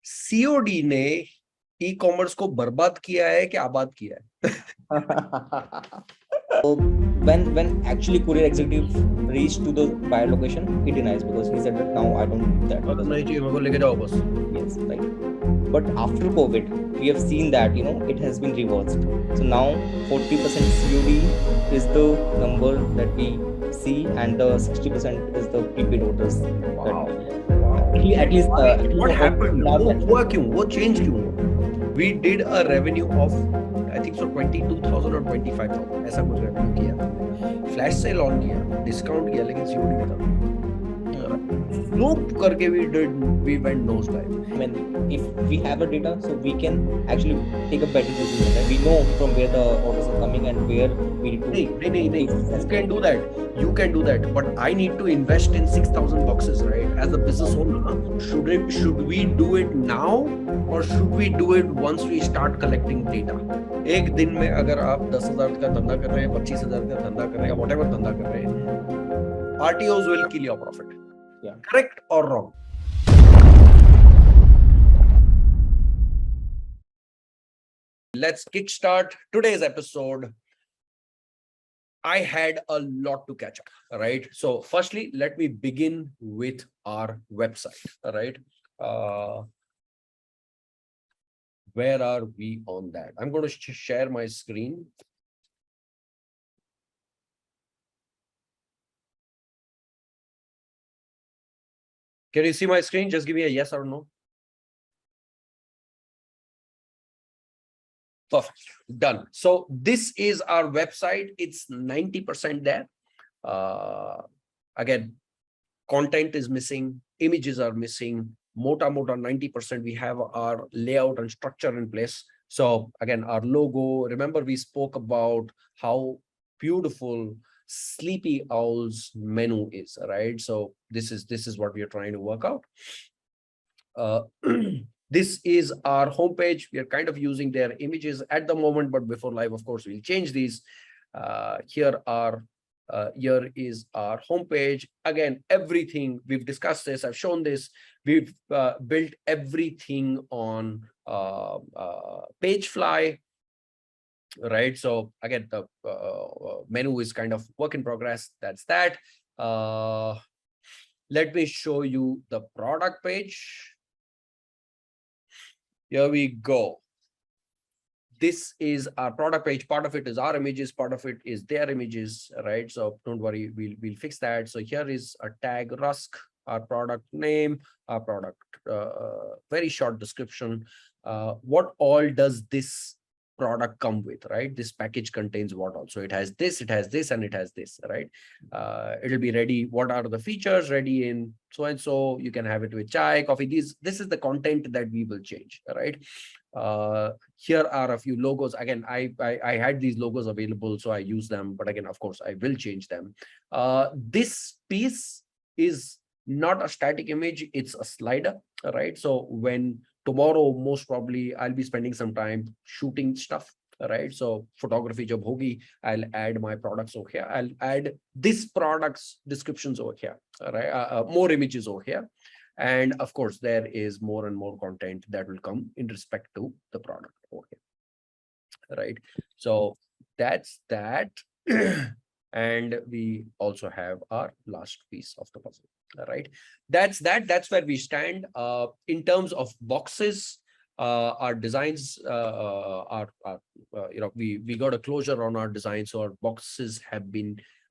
COD ने e commerce को बर्बाद किया है कि आबाद किया है? So when actually courier executive reached to the buyer location, he denies because he said that now I don't do that. नहीं चाहिए मेरे को, लेके जाओ बस. Yes, right. But after COVID, we have seen that it has been reversed. So now 40% COD is the number that we see, and the 60% is the prepaid orders. Wow. At least What happened? वो हुआ क्यों? वो change क्यों? We did a revenue of I think so 22,000 or 25,000 ऐसा कुछ revenue किया. Flash sale on किया, discount किया, लेकिन COD में था. Loop करके we went nosedive. I mean, if we have a data, so we can actually take a better decision. Right? We know from where the orders are coming and where we need to. No. You can do that. You can do that. But I need to invest in 6,000 boxes, right? As a business owner, should we do it now or should we do it once we start collecting data? एक दिन में अगर आप 10,000 का धंधा कर रहे हैं, 25,000 का धंधा कर रहे हैं, whatever धंधा कर रहे हैं, RTOs will kill your profit. Yeah. Correct or wrong? Let's kickstart today's episode. I had a lot to catch up, right? So firstly, let me begin with our website, right? Where are we on that? I'm going to share my screen. Can you see my screen? Just give me a yes or no. Perfect. Done. So this is our website. It's 90% there. Again, content is missing, images are missing. Mota 90%. We have our layout and structure in place. So again, our logo. Remember, we spoke about how beautiful Sleepy Owl's menu is, right? So this is what we are trying to work out. This is our homepage. We are kind of using their images at the moment, but before live, of course, we'll change these. Here is our homepage. Again, everything we've discussed this. I've shown this. We've built everything on Pagefly. Right. So again, the menu is kind of work in progress. That's that. Let me show you the product page. Here we go. This is our product page. Part of it is our images, part of it is their images, right? So don't worry, we'll fix that. So here is a tag Rusk, our product name, our product, very short description. What all does this product come with, right? This package contains what all? So it has this, and it has this, right? It'll be ready. What are the features ready in so and so? You can have it with chai, coffee. This is the content that we will change, right? Here are a few logos. Again, I had these logos available, so I use them. But again, of course, I will change them. This piece is not a static image, it's a slider, right? So when tomorrow, most probably, I'll be spending some time shooting stuff, right? So photography job hogi, I'll add my products over here. I'll add this product's descriptions over here, right? More images over here. And of course, there is more and more content that will come in respect to the product over here, right? So that's that. And we also have our last piece of the puzzle, right? That's where we stand. In terms of boxes, our designs we got a closure on our design. So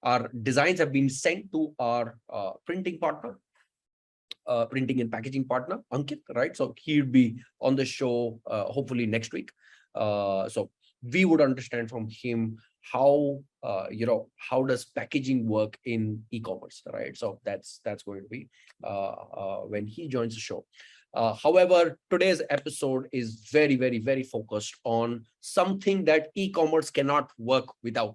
our designs have been sent to our printing partner, printing and packaging partner, Ankit, right? So he'll be on the show hopefully next week. So we would understand from him how how does packaging work in e-commerce, right? So that's going to be when he joins the show. However, today's episode is very, very, very focused on something that e-commerce cannot work without.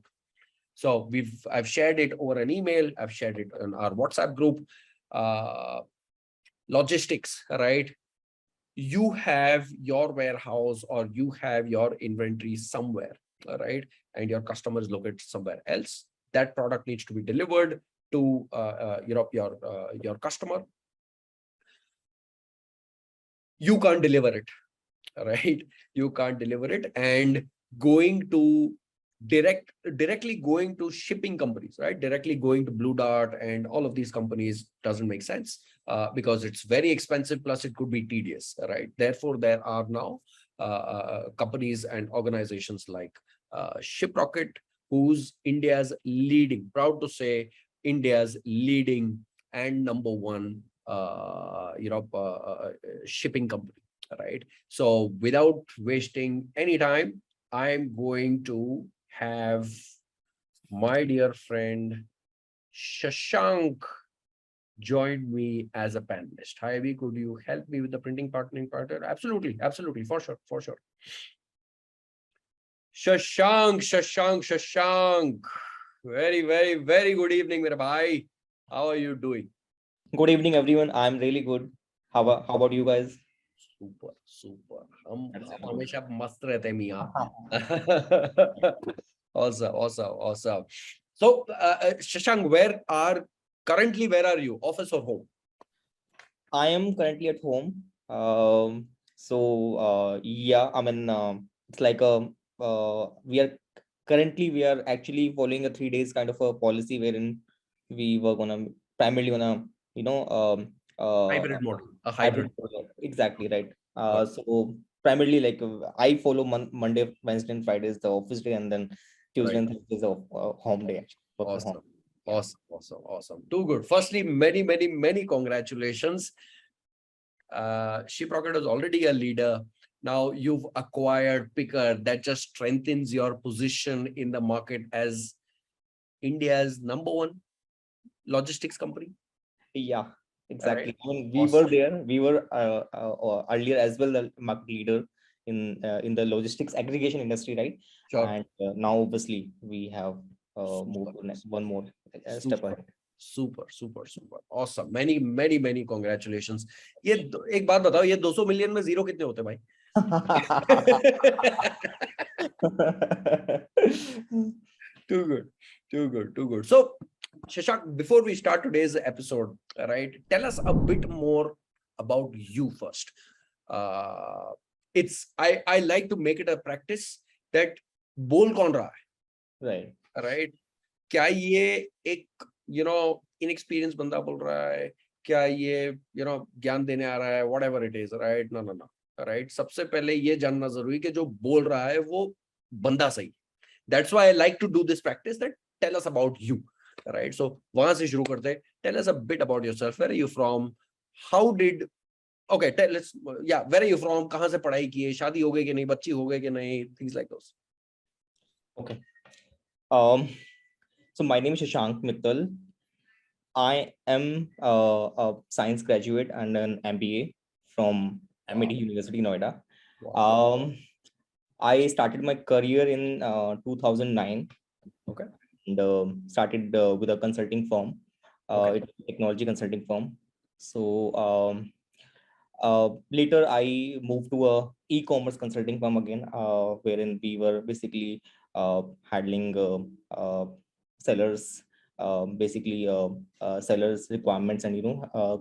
So I've shared it over an email. I've shared it on our WhatsApp group. Logistics, right? You have your warehouse or you have your inventory somewhere, right? And your customer is located somewhere else. That product needs to be delivered to your customer. you can't deliver it, right? You can't deliver it, and going to directly going to shipping companies, right? Directly going to Blue Dart and all of these companies doesn't make sense, because it's very expensive, plus it could be tedious, right? Therefore, there are now companies and organizations like Shiprocket, who's India's leading, proud to say, India's leading and number one shipping company, right? So without wasting any time, I'm going to have my dear friend Shashank join me as a panelist. Hi, Avi, could you help me with the printing partnering part? Absolutely, absolutely, for sure, for sure. Shashank. Very, very, very good evening, मेरे भाई. How are you doing? Good evening, everyone. I'm really good. How about you guys? Super. हम हमेशा मस्त रहते हैं मियां. Awesome. So, Shashank, where are you? Office or home? I am currently at home. Yeah, I mean, it's like we are actually following a 3 days kind of a policy wherein we were gonna primarily gonna, Hybrid model. A hybrid hybrid. model. Exactly right. Got it. So primarily like I follow Monday, Wednesday, and Friday is the office day, and then Tuesday Right. and Thursday is the home day. Work from home. Awesome. Too good. Firstly, many congratulations. Shiprocket is already a leader. Now you've acquired Picker. That just strengthens your position in the market as India's number one logistics company. Yeah, exactly. Right. I mean, we Awesome. were there. We were earlier as well the market leader in the logistics aggregation industry, right? Sure. And now obviously we have moved to one more step ahead. Super. Awesome. Many congratulations. ये एक बात बताओ, ये 200 million में zero कितने होते हैं भाई? Too good. So, Shashank, before we start today's episode, right, tell us a bit more about you first. I like to make it a practice that बोल कौन रहा है, right? क्या ये एक inexperienced बंदा बोल रहा है, क्या ये ज्ञान देने आ रहा है, whatever it is, right? No, right? सबसे पहले ये जानना जरूरी कि जो बोल रहा है वो बंदा सही. That's why I like to do this practice, that tell us about you, right? So वहां से शुरू करते हैं. Tell us a bit about yourself. Where are you from? Where are you from? कहाँ से पढ़ाई की है? शादी हो गई कि नहीं? बच्ची हो गई कि नहीं? Things like those. Okay. So my name is Shashank Mittal. I am a science graduate and an MBA from MIT University, Noida. Wow. I started my career in 2009. Okay. And started with a consulting firm, it's a technology consulting firm. So later I moved to a e-commerce consulting firm again, wherein we were basically handling sellers, sellers requirements, and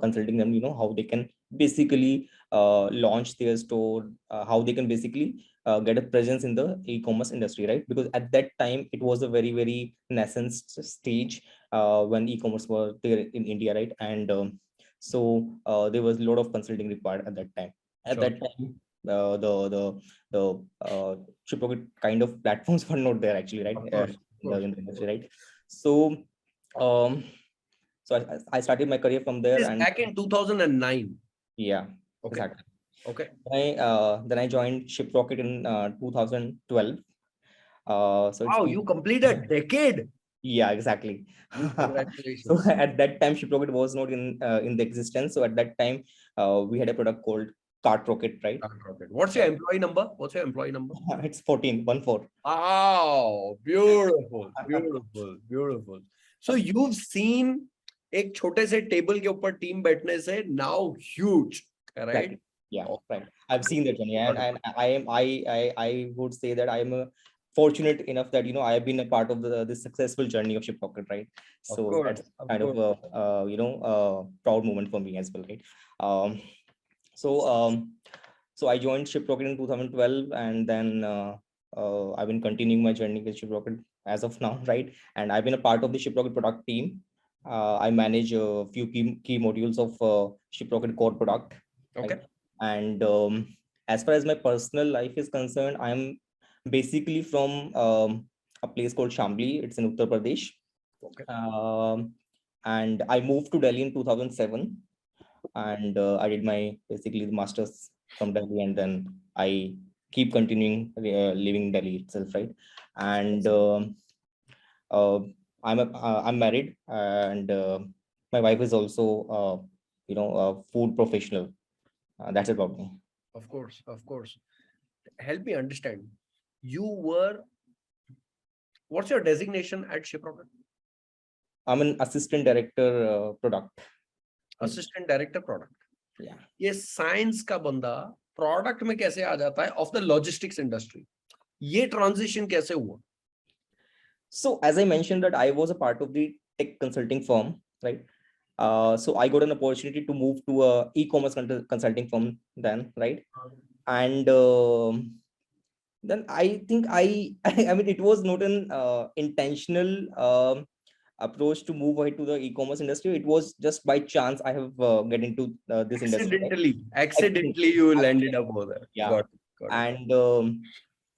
consulting them, how they can basically launch their store, how they can basically get a presence in the e-commerce industry, right? Because at that time it was a very nascent stage when e-commerce was there in India, right? And so there was a lot of consulting required at that time. At that time, the Shiprocket kind of platforms were not there actually, right? In the industry, right? So I started my career from there. And back in 2009. Yeah. Okay. Exactly. Okay. Then I joined Shiprocket in 2012. So wow, you completed a decade. Yeah, exactly. Congratulations. So at that time, Shiprocket was not in the existence. So at that time, we had a product called Rocket, right? Rocket. What's your employee number? It's 14. Wow, beautiful. So you've seen एक छोटे से table के ऊपर team बैठने से now huge, right? Exactly. Yeah, right. I've seen that journey, and I would say that I am fortunate enough that I have been a part of the successful journey of Shiprocket, right? So that's kind of a proud moment for me as well, right? So I joined Shiprocket in 2012, and then I've been continuing my journey with Shiprocket as of now, right? And I've been a part of the Shiprocket product team. I manage a few key modules of Shiprocket core product, Okay. right? And as far as my personal life is concerned, I'm basically from a place called Shambli. It's in Uttar Pradesh. Okay. And I moved to Delhi in 2007, and I did my basically the masters from Delhi, and then I keep continuing living in Delhi itself, right? And uh, I'm married, and my wife is also a food professional. That's about me. Of course, of course. Help me understand. You were, what's your designation at Shiprocket? I'm an assistant director product. Assistant Director Product. Yeah. ये science का बंदा product में कैसे आ जाता है of the logistics industry? ये transition कैसे हुआ? So as I mentioned that I was a part of the tech consulting firm, right? So I got an opportunity to move to a e-commerce consulting firm then, right? And then I think I mean, it was not an intentional approach to move ahead to the e-commerce industry. It was just by chance I have get into this industry, right? Accidentally you landed up over there. Yeah. Got it. And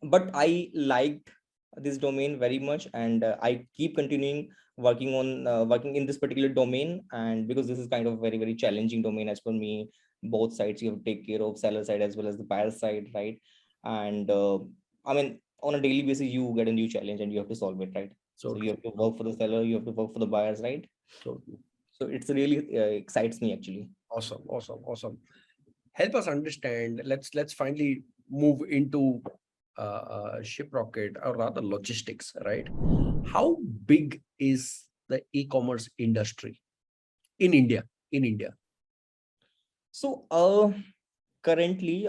but I liked this domain very much, and I keep continuing working on working in this particular domain. And because this is kind of very, very challenging domain as per me, both sides you have to take care of, seller side as well as the buyer side, right? And I mean, on a daily basis you get a new challenge and you have to solve it, right? So you have to work for the seller, you have to work for the buyers, right? So it's really excites me actually. Awesome. Help us understand. Let's finally move into Shiprocket, or rather logistics, right? How big is the e-commerce industry in India? So currently,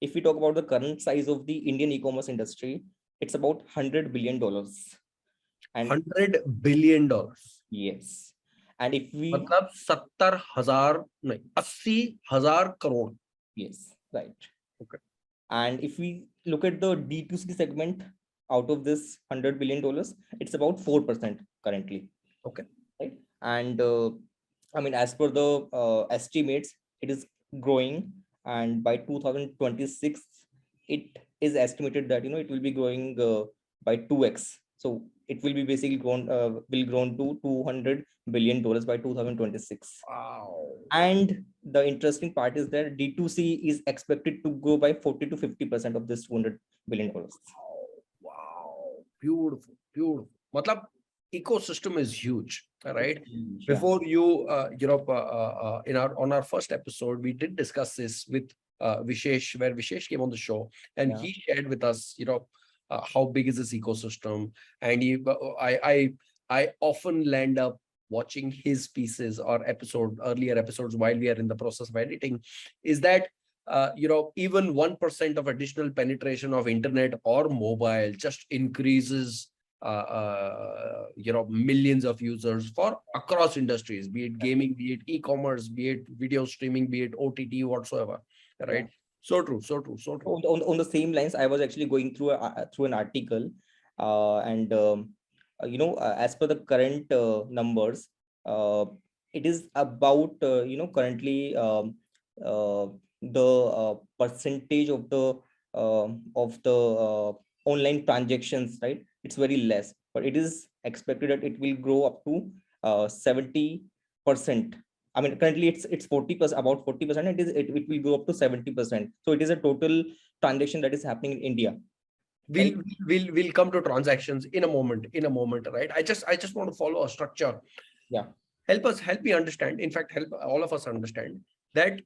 if we talk about the current size of the Indian e-commerce industry, it's about $100 billion. And $100 billion. yes. And if we मतलब 70,000 नहीं 80,000 crore. Yes, right. Okay. And if we look at the D2C segment out of this $100 billion, it's about 4% currently. Okay. Right. And I mean, as per the estimates, it is growing, and by 2026, it is estimated that it will be growing by 2x. So it will be basically grown to $200 billion by 2026. Wow. And the interesting part is that D2C is expected to grow by 40 to 50% of this $200 billion. Wow. Beautiful. मतलब ecosystem is huge, right? Yeah. Before you, on our first episode, we did discuss this with Vishesh, where Vishesh came on the show, and he shared with us, how big is this ecosystem, and I often land up watching his pieces or earlier episodes while we are in the process of editing, is that even 1% of additional penetration of internet or mobile just increases millions of users for across industries, be it gaming, be it e-commerce, be it video streaming, be it OTT, whatsoever, right? Yeah. So true. On the same lines, I was actually going through an article, and as per the current numbers, it is about currently the percentage of the online transactions, right? It's very less, but it is expected that it will grow up to 70%. I mean, currently it's 40%, about 40%. It will go up to 70%. So it is a total transaction that is happening in India. We'll come to transactions in a moment, right? I just want to follow a structure. Yeah. Help me understand. In fact, help all of us understand that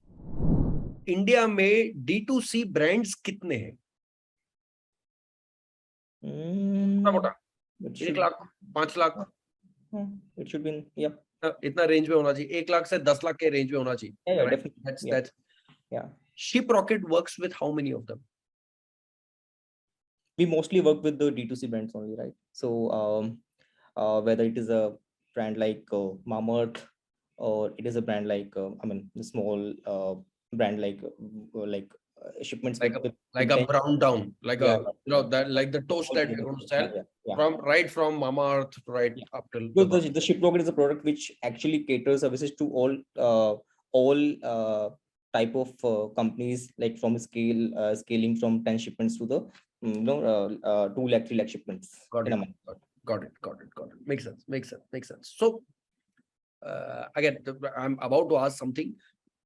India में D2C brands कितने हैं? मोटा 1 lakh 5 lakh it should be इतना range में होना चाहिए, 1 लाख से 10 लाख के रेंज में होना चाहिए. Yeah, definitely. That's Shiprocket works with how many of them? We mostly work with the D2C brands only, right? So whether it is a brand like Mamaearth, or it is a brand like the small brand shipments like with a intention. brown down, like Yeah, a that like the toast that we're going to sell yeah. from right from Mama Earth right Yeah. up till So the bottom. the Shiprocket is a product which actually caters services to all type of companies, like from scaling from 10 shipments to the 2 lakh 3 lakh shipments Got in it. a month. Got it. Makes sense. Makes sense. So again, I'm about to ask something.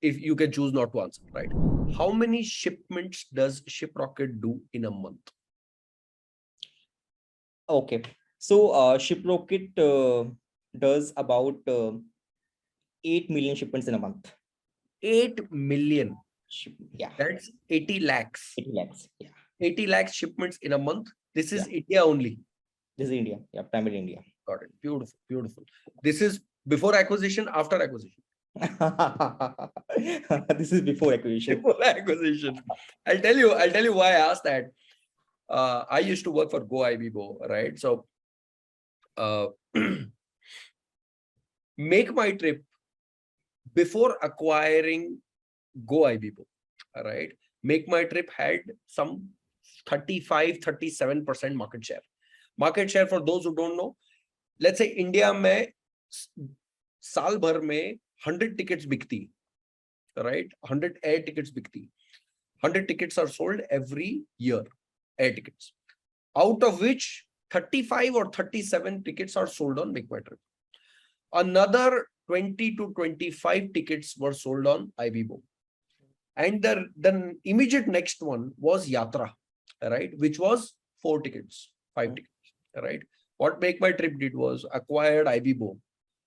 If you can choose not to answer, right? How many shipments does Shiprocket do in a month? Okay, so Shiprocket does about 8 million shipments in a month. 8 million. Yeah, That's 80 lakhs. 80 lakhs. Yeah, 80 lakhs shipments in a month. This yeah. is India only. This is India. Yeah, primarily India. Got it. Beautiful. Beautiful. This is before acquisition, after acquisition. This is before acquisition. Before acquisition. I'll tell you why I asked that. I used to work for Go Ibibo, right? So Make My Trip, before acquiring Go Ibibo, right? Make My Trip had some 35-37% market share. Market share, for those who don't know, let's say India में साल भर में 100 tickets बिकती, right? 100 air tickets बिकती. 100 tickets are sold every year, air tickets, out of which 35 or 37 tickets are sold on Make My Trip. Another 20 to 25 tickets were sold on Ibibo. And the immediate next one was Yatra, right? Which was 4 tickets, 5 tickets, right? What Make My Trip did was acquired Ibibo,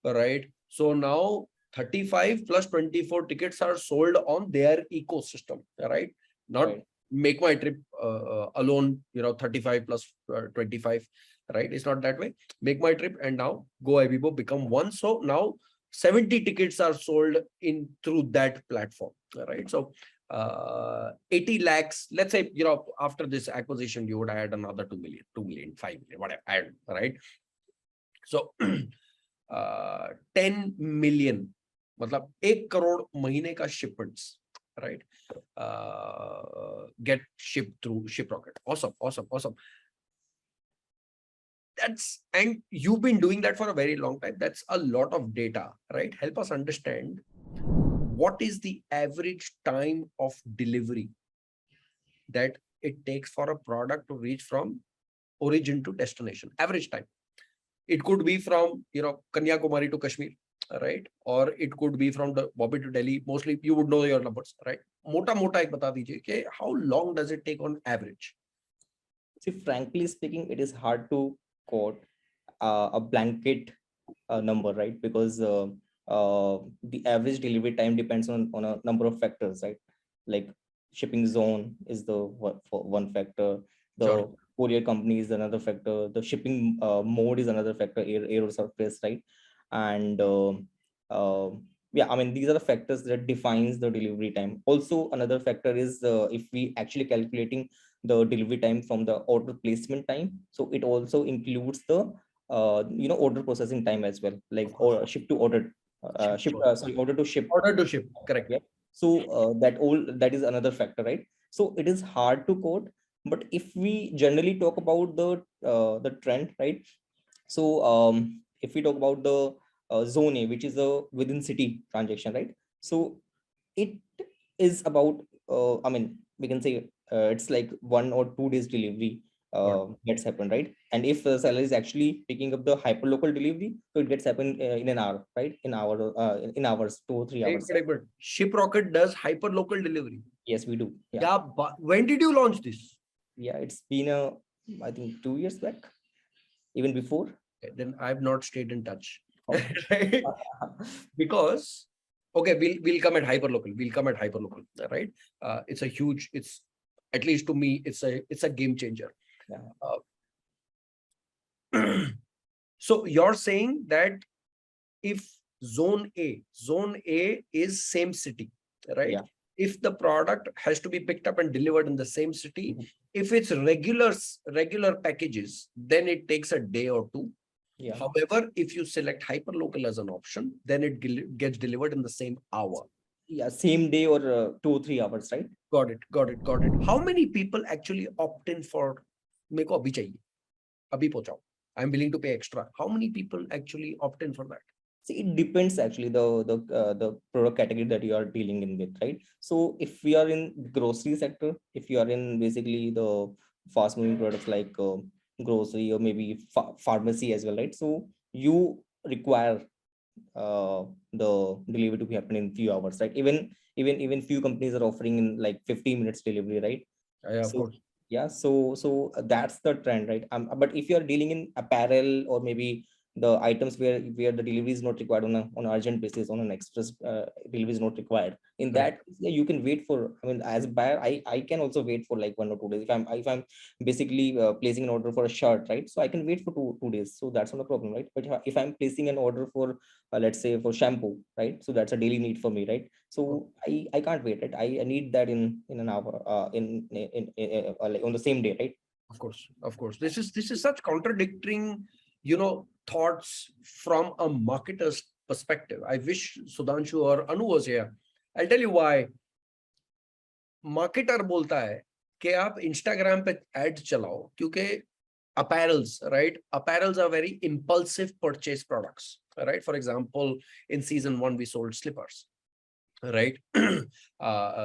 right? So now 35 plus 24 tickets are sold on their ecosystem, right? Not Right. Make My Trip alone, 35 plus 25, right? It's not that way. Make My Trip and now Go Ibibo become one. So now 70 tickets are sold in through that platform, right? So 80 lakhs, let's say, after this acquisition, you would add another 2 million, 5 million, whatever, right? So 10 million, मतलब 1 crore महीने का shipments, right? Get shipped through Shiprocket. Awesome. And you've been doing that for a very long time. That's a lot of data, right? Help us understand, what is the average time of delivery that it takes for a product to reach from origin to destination? Average time. It could be from Kanyakumari to Kashmir, right? Or it could be from the Bombay to Delhi. Mostly you would know your numbers, right? Mota ek bata dijiye कि how long does it take on average? See, frankly speaking, it is hard to quote a blanket number, right? Because the average delivery time depends on a number of factors, right? Like shipping zone is the one factor, the Sure. courier company is another factor, the shipping mode is another factor, air or surface, right? And yeah, I mean, these are the factors that defines the delivery time. Also, another factor is if we actually calculating the delivery time from the order placement time, so it also includes the order processing time as well, like or ship to order, order to ship. Order to ship, correct. Yeah. So that is another factor, right? So it is hard to quote, but if we generally talk about the trend, right? So if we talk about the zone A, which is a within city transaction, right? So it is about I mean, we can say it's like 1 or 2 days delivery gets happened, right? And if the seller is actually picking up the hyperlocal delivery, so it gets happened in an hour, right? In hours, 2 or 3 hours. But Shiprocket does hyperlocal delivery. Yes, we do. Yeah, but when did you launch this? Yeah, it's been I think 2 years back, even before. Then I've not stayed in touch. Okay. Right? Because okay, we'll come at hyperlocal. Right? It's a huge, it's, at least to me, it's a game changer. Yeah. So you're saying that if zone A is same city, right? Yeah. If the product has to be picked up and delivered in the same city, if it's regular packages, then it takes a day or two. Yeah. However, if you select hyperlocal as an option, then it gets delivered in the same hour. Yeah, same day or 2 or 3 hours, right? Got it, got it, got it. How many people actually opt in for मेरे को अभी चाहिए, अभी पहुंचाओ, I'm willing to pay extra? How many people actually opt in for that? See, it depends actually the product category that you are dealing in with, right? So if we are in grocery sector, if you are in basically the fast moving products like grocery or maybe pharmacy as well, right? So you require the delivery to be happen in few hours, right? Even few companies are offering in like 15 minutes delivery, right? Yeah, of So course. yeah, so that's the trend, right? But if you are dealing in apparel or maybe the items where the delivery is not required on an urgent basis, on an express delivery is not required, in Correct. that case, yeah, you can wait for, I mean, as a buyer, I can also wait for like 1 or 2 days if I'm basically placing an order for a shirt, right? So I can wait for two days, so that's not a problem, right? But if I'm placing an order for let's say for shampoo, right? So that's a daily need for me, right? So I can't wait, right? I need that in an hour, like on the same day, right? Of course, of course. This is such contradicting, thoughts from a marketer's perspective. I wish Sudhanshu or Anu was here. I'll tell you why. Marketer बोलता है कि आप Instagram पे add चलाओ क्योंकि apparels, right? Apparels are very impulsive purchase products, right? For example, in season 1 we sold slippers, right?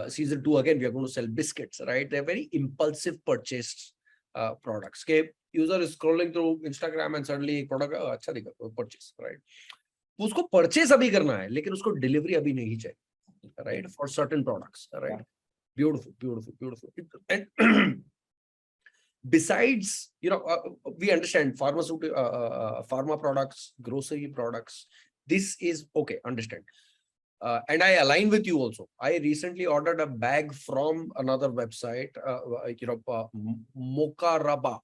Season 2 again we are going to sell biscuits, right? They're very impulsive purchase products. Okay, user is scrolling through Instagram and suddenly एक product अच्छा दिखा purchase, right? उसको purchase अभी करना है लेकिन उसको delivery अभी नहीं चाहिए, right? For certain products, right? Yeah. Beautiful, beautiful, beautiful. And besides, we understand pharmaceutical, pharma products, grocery products. This is okay, understand. And I align with you also. I recently ordered a bag from another website, Mokaraba.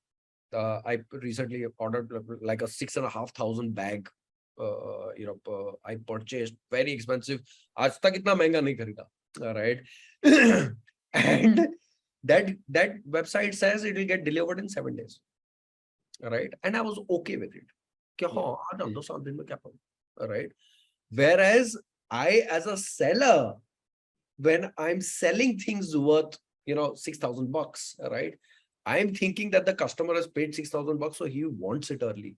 I recently ordered like a 6,500 bag. I purchased very expensive. आज तक इतना महंगा नहीं खरीदा, right? And that website says it will get delivered in 7 days, right? And I was okay with it. Right? Whereas I, as a seller, when I'm selling things worth, $6,000, right? I'm thinking that the customer has paid $6,000, so he wants it early.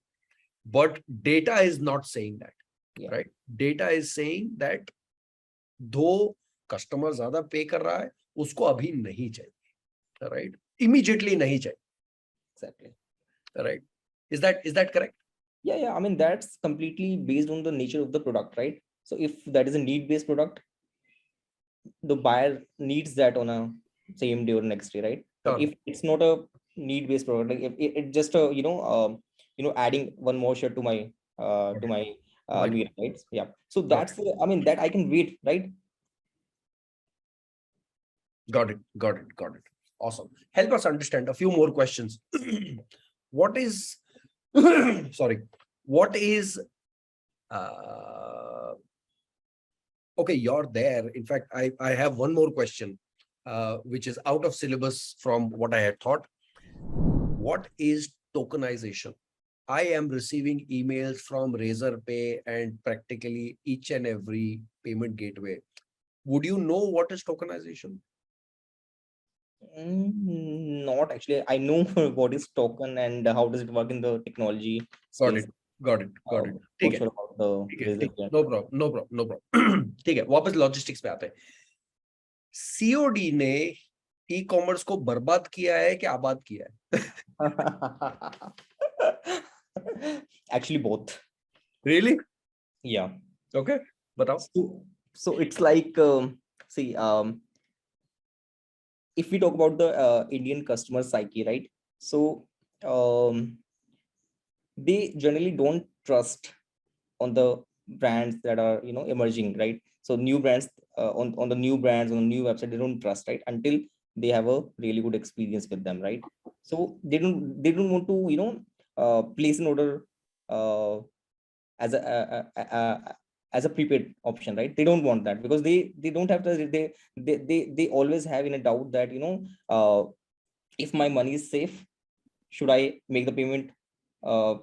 But data is not saying that, right? Data is saying that though customer ज़्यादा pay कर रहा है, उसको अभी नहीं चाहिए, right? Immediately नहीं चाहिए. Exactly. Right? Is that correct? Yeah. I mean, that's completely based on the nature of the product, right? So if that is a need-based product, the buyer needs that on a same day or next day, right? But if it's not a need-based product, like if it just adding one more shirt to my almirah, right? Yeah. So that's I mean that I can wait, right? Got it. Awesome. Help us understand a few more questions. What is sorry, what is okay, you're there. In fact, I have one more question, which is out of syllabus from what I had thought. What is tokenization? I am receiving emails from Razorpay and practically each and every payment gateway. Would you know what is tokenization? Not actually. I know what is token and how does it work in the technology space. Got it. Not sure about the No problem. ठीक है, वापस logistics पे आते हैं. COD ने e commerce को बर्बाद किया है कि आबाद किया है? Actually both. Really? Yeah. Okay, बताओ. So it's like see, if we talk about the Indian customer psyche, right? So they generally don't trust on the brands that are emerging, right? So new brands on the new brands on the new website, they don't trust, right, until they have a really good experience with them, right? So they don't want to place an order as a prepaid option, right? They don't want that because they don't have to. They always have in a doubt that if my money is safe, should I make the payment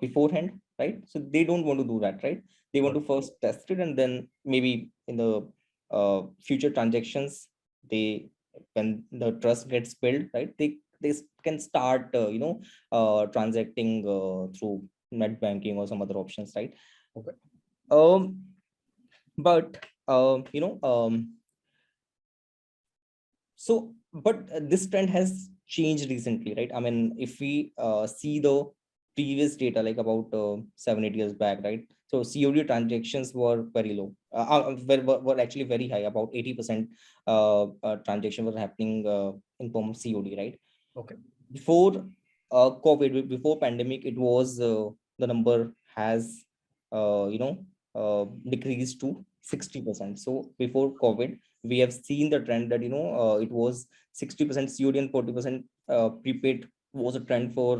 beforehand, right? So they don't want to do that, right? They want to first test it and then maybe in the future transactions, they, when the trust gets built, right, they can start transacting through net banking or some other options, right? Okay. um but you know so but this trend has changed recently, right? I mean, if we see the previous data, like about 7-8 years back, right? So COD transactions were very low, were actually very high. About 80% transactions were happening in form of COD, right? Okay. Before COVID, before pandemic, it was the number has decreased to 60%. So before COVID, we have seen the trend that it was 60% COD and 40% prepaid was a trend for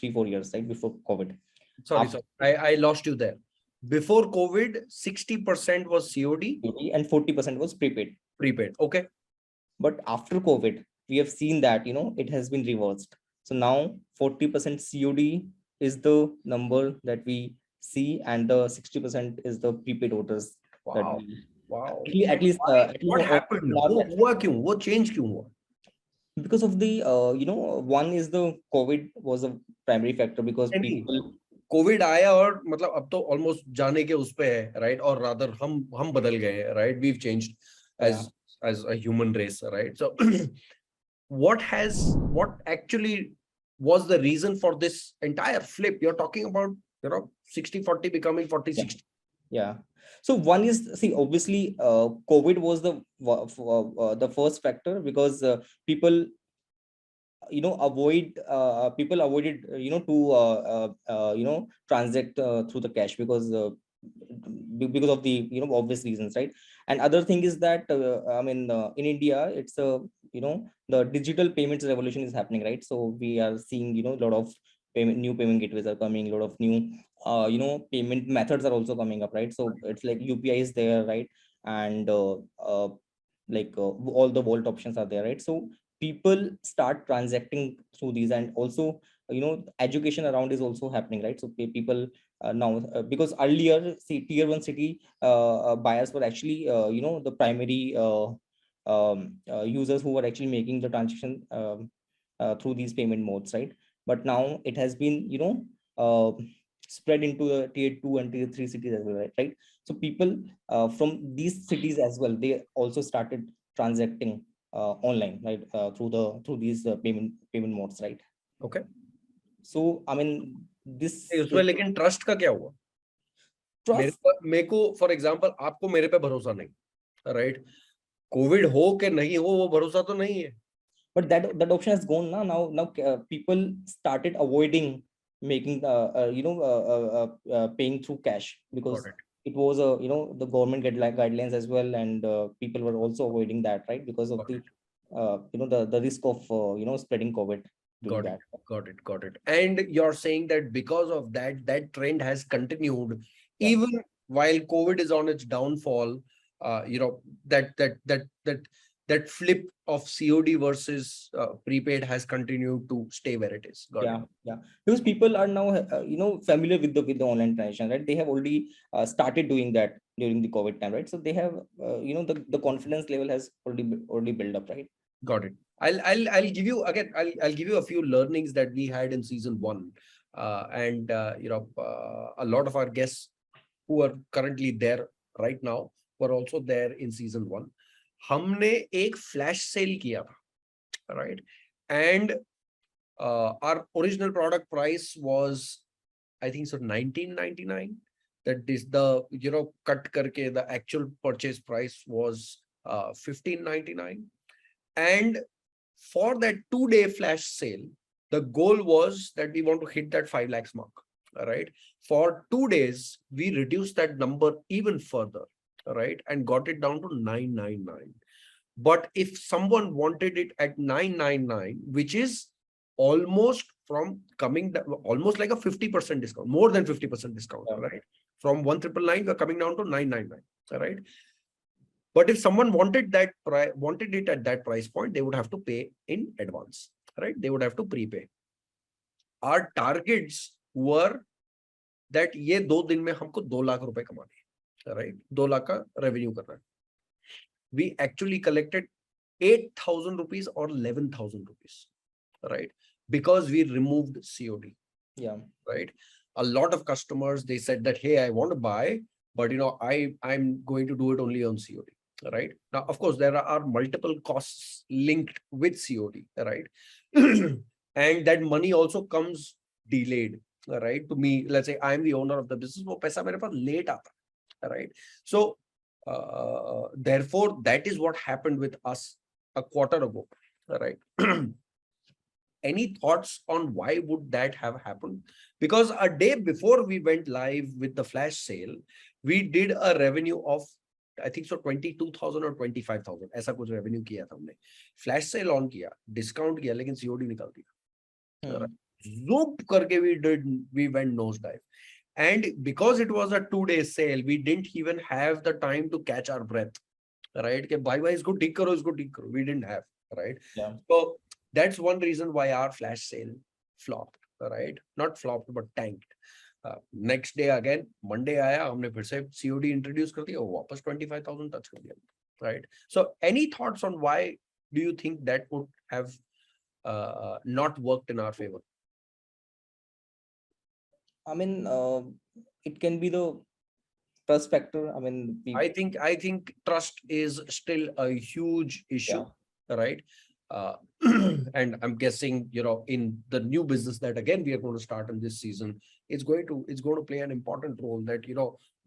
3-4 years, right, before COVID. Sorry, After sorry. I lost you there. Before COVID, 60% was COD, COD and 40% was prepaid. prepaid. Okay. But after COVID, we have seen that it has been reversed. So now 40% COD is the number that we see, and the 60% is the prepaid orders that Wow. we Wow. at least Why? at least What happened? scenario, हुआ क्यों? वो change क्यों हुआ? because of the one is the COVID was a primary factor, because नहीं, people, Covid आया और मतलब अब तो ऑलमोस्ट जाने के उस पे है, राइट? और रादर हम बदल गए हैं, right? We've changed yeah, as a human race, right? So what actually was the reason for this entire flip? You're talking about 60-40 becoming 40-60. yeah. So one is, see, obviously COVID was the first factor, because people people avoided to transact through the cash, because of the obvious reasons, right? And other thing is that I mean, in India, it's the digital payments revolution is happening, right? So we are seeing a lot of new payment gateways are coming, a lot of new payment methods are also coming up, right? So it's like UPI is there, right? And all the vault options are there, right? So people start transacting through these, and also education around is also happening, right? So people now, because earlier, see, tier 1 city buyers were actually the primary users who were actually making the transaction through these payment modes, right? But now it has been spread into the tier 2 and tier 3 cities as well, right? So people from these cities as well, they also started transacting online, right? Through these payment modes, right? Okay. So I mean, this उसमें लेकिन trust का क्या हुआ? trust, मेरे को for example, आपको मेरे पे भरोसा नहीं, राइट? कोविड हो के नहीं हो वो भरोसा तो नहीं है. but that option has gone now people started avoiding making paying through cash, because Got it. it was the government guidelines as well, and people were also avoiding that, right? Because of Got the it. the risk of spreading COVID during Got it. that. Got it. And you're saying that because of that, that trend has continued Yeah. even while COVID is on its downfall. That flip of COD versus prepaid has continued to stay where it is. Got it. Yeah, because people are now familiar with the online transaction, right? They have already started doing that during the COVID time, right? So they have the confidence level has already built up, right? Got it. I'll give you again. I'll give you a few learnings that we had in season 1, and a lot of our guests who are currently there right now were also there in season 1. हमने एक flash sale किया था, right? And our original product price was, I think so, 1999. That is the cut करके the actual purchase price was 1599. And for that 2-day flash sale, the goal was that we want to hit that 5 lakhs mark. All right. For 2 days, we reduced that number even further, right, and got it down to 999. But if someone wanted it at 999, which is almost from coming down, almost like a 50% discount, more than 50% discount, Yeah. right? From 1999, we're coming down to 999, right? But if someone wanted it at that price point, they would have to pay in advance, right? They would have to prepay. Our targets were that ये 2 दिन में हमको 2 लाख रुपए कमाने हैं, right? 2 lakh का revenue करना है. we actually collected 8,000 rupees or 11,000 rupees, right? Because we removed COD. Yeah. Right. A lot of customers, they said that, hey, I want to buy, but I'm going to do it only on COD. Right. Now, of course, there are multiple costs linked with COD, right? And that money also comes delayed, right? To me, let's say I'm the owner of the business, wo paisa mere paas late aata, right? So therefore, that is what happened with us a quarter ago, right? Any thoughts on why would that have happened? Because a day before we went live with the flash sale, we did a revenue of, I think so, 22,000 or 25,000 ऐसा कुछ revenue किया था हमने. Flash sale on किया, discount किया, लेकिन COD निकाल दिया. Zoop करके we went nosedive. And because it was a 2-day sale, we didn't even have the time to catch our breath, right? कि भाई भाई इसको ठीक करो, इसको ठीक करो. We didn't have, right? Yeah. So that's one reason why our flash sale flopped, right? Not flopped, but tanked. Next day again, Monday आया, हमने फिर से COD introduce कर दिया, वापस 25,000 touch कर दिया, right? So any thoughts on why do you think that would have not worked in our favor? I mean, it can be the trust factor. I mean, I think trust is still a huge issue, right? And I'm guessing, in the new business that again we are going to start in this season, it's going to play an important role that,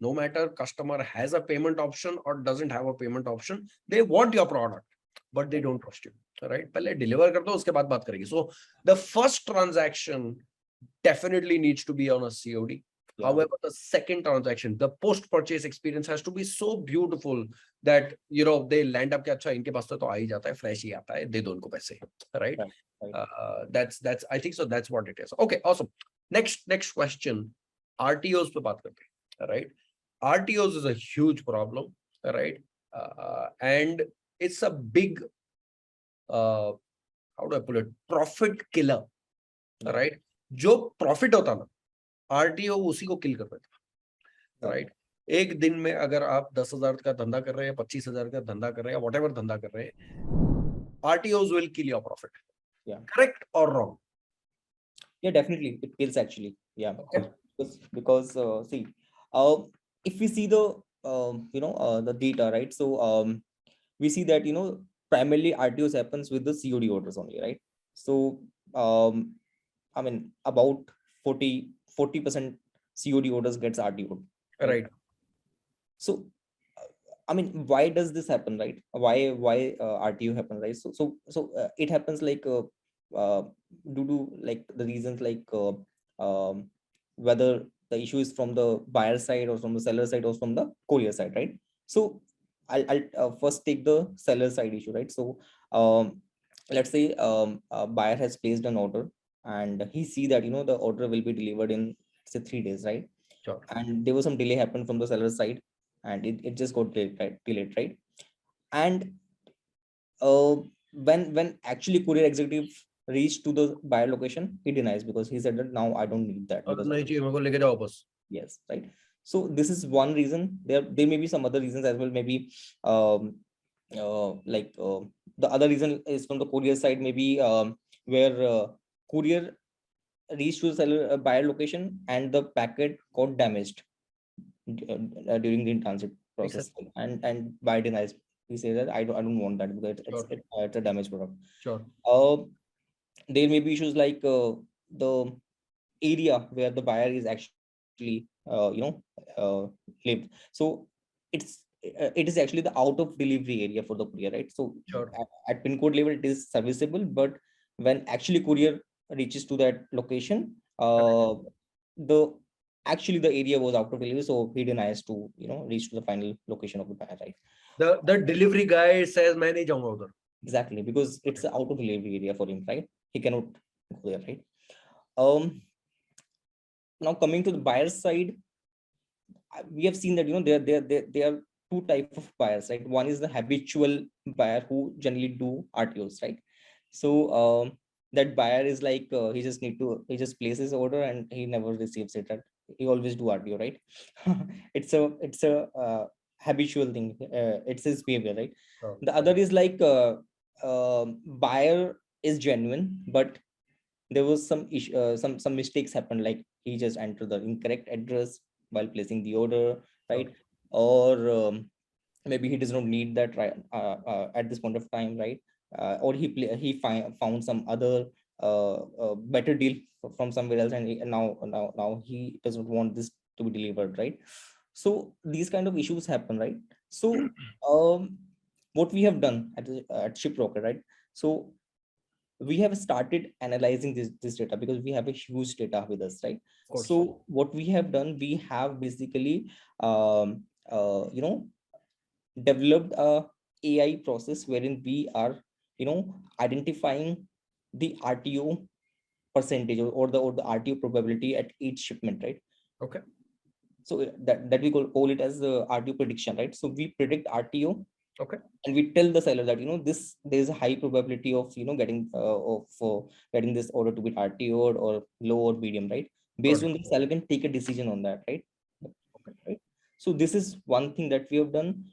no matter customer has a payment option or doesn't have a payment option, they want your product, but they don't trust you, right? पहले deliver कर दो, उसके बाद बात करेंगे. So the first transaction definitely needs to be on a COD. However, the second transaction, the post-purchase experience has to be so beautiful that, they land up, अच्छा इनके पास तो आ ही जाता है, fresh ही आता है, दे दो उनको पैसे, right? That's I think so. That's what it is. Okay, awesome. Next question. RTOs पे बात करते हैं, right? RTOs is a huge problem, right? And it's a big, how do I put it? Profit killer, right? जो profit होता ना, RTO उसी को किल कर देता, राइट? एक दिन में अगर आप 10,000 का धंधा कर रहे हैं, 25,000 का धंधा कर रहे हैं, whatever धंधा कर रहे हैं, RTOs will kill your profit. Yeah. Correct or wrong? Yeah, definitely it kills actually. Yeah. Okay. Because see, if we see the the data, right? So we see that primarily RTOs happens with the COD orders only, right? So I mean about 40% COD orders gets RTO. Right. So I mean, why does this happen, right? Why RTO happen, right? So it happens like due to like the reasons like whether the issue is from the buyer side or from the seller side or from the courier side, right? So I'll first take the seller side issue, right? So let's say a buyer has placed an order and he see that the order will be delivered in say 3 days, right? Sure. And there was some delay happened from the seller side and it just got delayed, right? And when actually courier executive reached to the buyer location, he denies because he said that now I don't need that. Yes, right. So this is one reason. There may be some other reasons as well. Maybe the other reason is from the courier side, maybe where courier reached to the seller buyer location and the packet got damaged during the transit process. Exactly. And buyer denies. He says that I don't want that because it's a damaged product. Sure. There may be issues like the area where the buyer is actually lived. So it is actually the out of delivery area for the courier, right? So sure. At pin code level it is serviceable, but when actually courier reaches to that location, the area was out of delivery, so he denies to reach to the final location of the buyer, right? The delivery guy says main nahi jaunga udhar. Exactly, because it's the out of delivery area for him, right? He cannot go there, right? Now coming to the buyer side, we have seen that there are two types of buyers, right? One is the habitual buyer who generally do RTOs, right? So that buyer is like he just places order and he never receives it, right? He always do RTO, right? it's a habitual thing. It's his behavior, right? Oh, The other is like buyer is genuine, but there was some issue, some mistakes happened, like he just entered the incorrect address while placing the order, right? okay. Or maybe he does not need that right at this point of time, right? Or found some other better deal from somewhere else, and now he doesn't want this to be delivered, right? So these kind of issues happen, right? So what we have done at Shiprocket, right? So we have started analyzing this data because we have a huge data with us, right? Of course. So what we have done, we have basically you know, developed a AI process wherein we are, you know, identifying the RTO percentage, or the RTO probability at each shipment, right? Okay. So that we call it as the RTO prediction, right? So we predict RTO, Okay. and we tell the seller that, you know, this, there is a high probability of, you know, getting this order to be RTO'd or low or medium, right? Got Based it. on the seller can take a decision on that, right? Okay. Right. So this is one thing that we have done.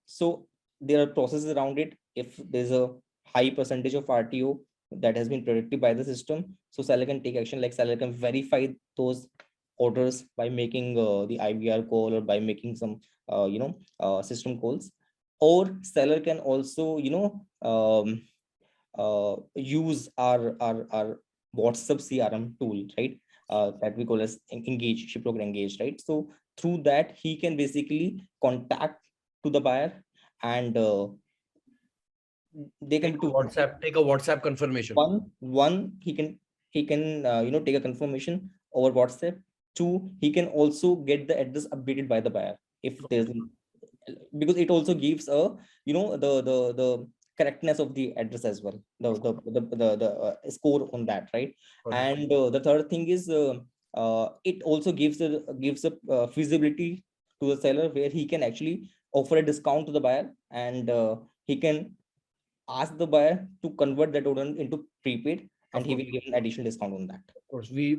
So there are processes around it. If there's a high percentage of RTO that has been predicted by the system, so seller can take action, like seller can verify those orders by making the IVR call, or by making some system calls. Or seller can also, you know, use our WhatsApp CRM tool, right? That we call as Engage, Shiprocket Engage, right? So through that, he can basically contact to the buyer, and they can Take be a two things. WhatsApp confirmation. One, he can take a confirmation over WhatsApp. Two, he can also get the address updated by the buyer if there's, because it also gives a, you know, the correctness of the address as well, the score on that, right? Got it. And the third thing is it also gives a feasibility to the seller, where he can actually offer a discount to the buyer, and he can ask the buyer to convert that order into prepaid, and Of he course. will give an additional discount on that. Of course. We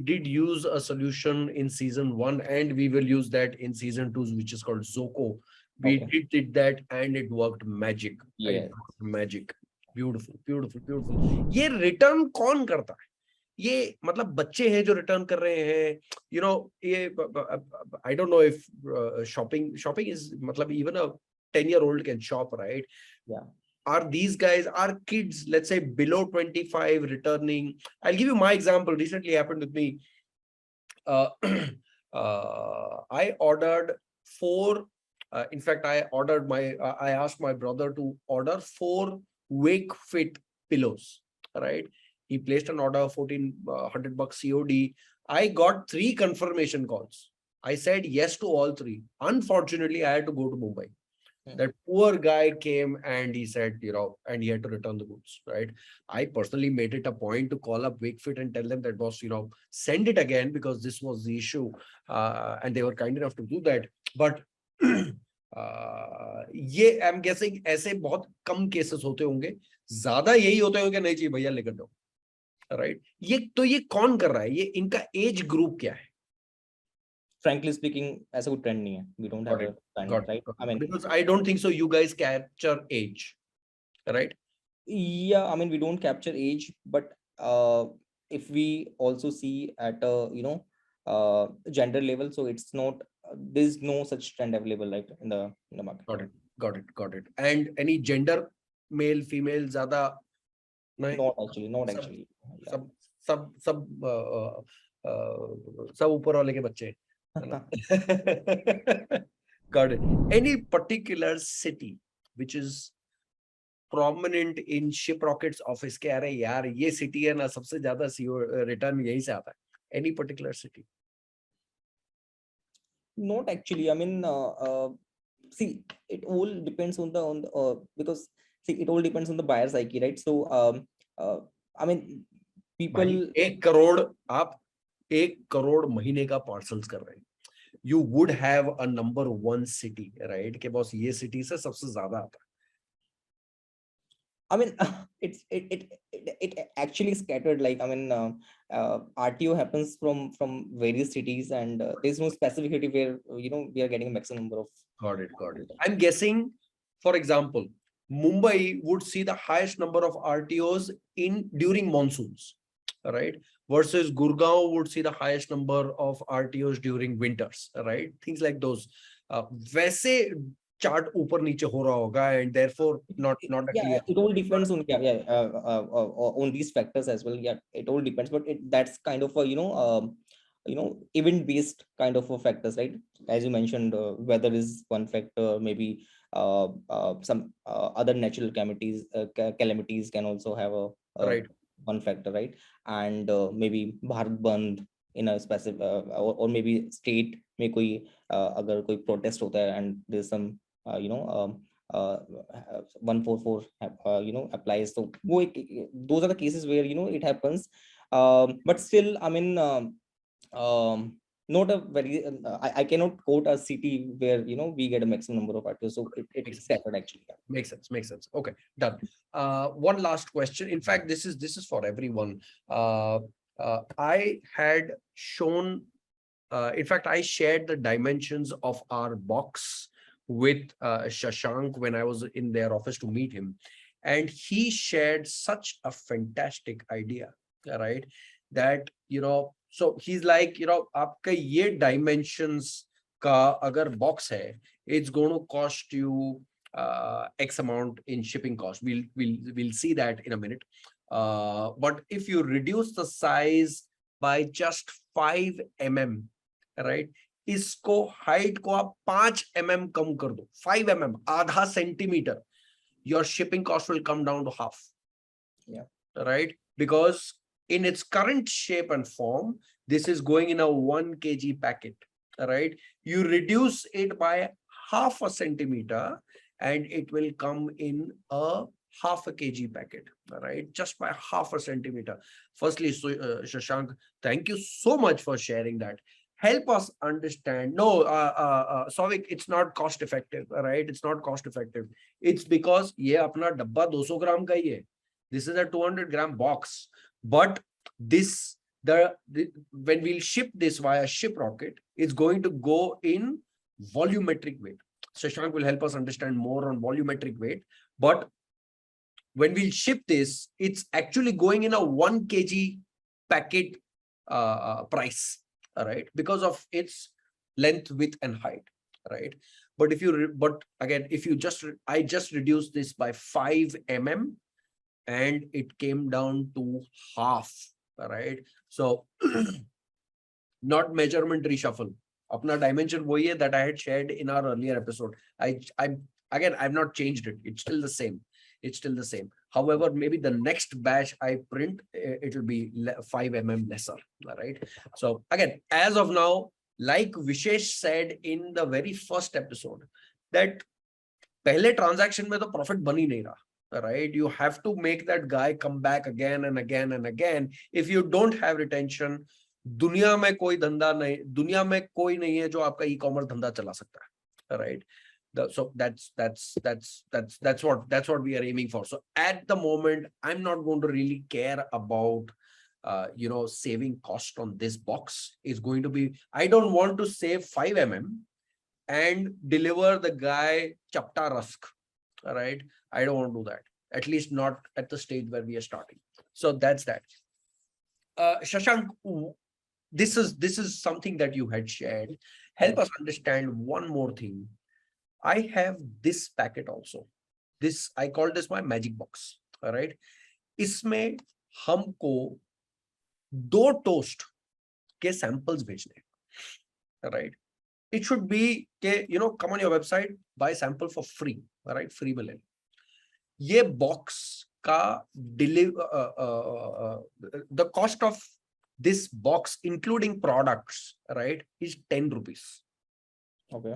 did use a solution in season 1, and we will use that in season 2, which is called Zoko. We Okay. did that, and it worked magic. It Yeah. worked magic. Beautiful, beautiful, beautiful. ये return कौन करता है? ये मतलब बच्चे हैं जो return कर रहे हैं, you know, ये I don't know if shopping is मतलब even a 10-year-old can shop, right? Yeah. Are these guys, are kids, let's say below 25, returning? I'll give you my example. Recently happened with me. I ordered 4. In fact, I asked my brother to order 4 Wake Fit pillows. Right? He placed an order, $1,400 COD. I got 3 confirmation calls. I said yes to all 3. Unfortunately, I had to go to Mumbai. That poor guy came and he said, you know, and he had to return the goods, right? I personally made it a point to call up Wakefit and tell them that, boss, you know, send it again, because this was the issue. And they were kind enough to do that. But ये I am guessing ऐसे बहुत कम cases होते होंगे, ज्यादा यही होते होंगे नहीं चाहिए भैया लेकर जाओ, राइट? ये कौन कर रहा है? ये इनका एज ग्रुप क्या है? Frankly speaking, as a good trend nahi hai. We don't have a trend, right? I mean, Because I don't think so you guys capture age, right? yeah, I mean, we don't capture age, but if we also see at a, you know, gender level, so it's not, there's no such trend available, like in the market. Got it. And any gender, male, female, ज़्यादा नहीं? Not सब actually. Yeah. सब सब सब सब ऊपर वाले के बच्चे, है ना? Got it. Any particular city which is prominent in Shiprocket's office के, अरे यार ये city है ना, सबसे ज़्यादा return यहीं से आता है? Any particular city? Not actually. I mean, see, it all depends on the because see, it all depends on the buyer psyche, right? So I mean, people. भाई 1 करोड़, आप 1 करोड़ महीने का पार्सल्स कर रहे हैं, you would have a number 1 city, right? के boss ये city से सबसे ज्यादा आता है. I mean, it actually scattered. Like, I mean, RTO happens from various cities, and there's no specificity where we are getting a maximum number of. Got it. I'm guessing, for example, Mumbai would see the highest number of RTOs during monsoons, right? Versus Gurgaon would see the highest number of RTOs during winters, right? Things like those. वैसे chart ऊपर नीचे हो रहा होगा, and therefore not a Yeah, clear. it all depends on on these factors as well. Yeah, it all depends, but that's kind of a event based kind of a factors, right? As you mentioned, weather is one factor. Maybe some other natural calamities can also have a Right. one factor, right? And maybe Bharat Bandh in a specific or maybe state में कोई अगर कोई protest होता है and there's some 144 applies, so those are the cases where it happens, but still, I mean, not a very I cannot quote a city where we get a maximum number of articles, so it's scattered actually. Makes sense. Okay, done. One last question. In fact, this is for everyone. I had shown, in fact, I shared the dimensions of our box with Shashank when I was in their office to meet him, and he shared such a fantastic idea, right? That so he's like, आपका ये dimensions का अगर box है, it's going to cost you X amount in shipping cost. We'll see that in a minute. But if you reduce the size by just 5 mm, right? इसको height को आप 5 mm कम कर दो, 5 mm, आधा centimetre, your shipping cost will come down to half. Yeah. Right? Because in its current shape and form, this is going in a 1 kg packet, right? You reduce it by half a centimeter and it will come in a half a kg packet, right? Just by half a centimeter. Firstly, so, Shashank, thank you so much for sharing that. Help us understand. No, Souvik, it's not cost effective, right? It's not cost effective. It's because ये अपना डब्बा 200 ग्राम का ही है. This is a 200-gram box, but this when we'll ship this via Shiprocket, it's going to go in volumetric weight. Shashank will help us understand more on volumetric weight, but when we'll ship this, it's actually going in a 1 kg packet price, right? Because of its length, width, and height, right? But I just reduced this by 5 mm. And it came down to half, right? So not measurement reshuffle. Apna dimension wohi hai that I had shared in our earlier episode. I've not changed it. It's still the same. However, maybe the next batch I print, it will be 5 mm lesser, right? So again, as of now, like Vishesh said in the very first episode, that pehle transaction mein to profit bani nahi raha. Right? You have to make that guy come back again and again and again. If you don't have retention, दुनिया में कोई धंधा नहीं है जो आपका e-commerce धंधा चला सकता है, right? So that's what we are aiming for. So at the moment, I'm not going to really care about saving cost on this box. Is going to be, I don't want to save 5 mm and deliver the guy chapta rusk, right? I don't want to do that, at least not at the stage where we are starting. So that's that. Shashank, this is something that you had shared. Help us understand one more thing. I have this packet also. I call this my magic box. All right. इसमें हमको 2 toast के samples भेजने, right? It should be, come on your website, buy sample for free, all right? Free मिले. ये box का the cost of this box, including products, right, is 10 rupees. Okay.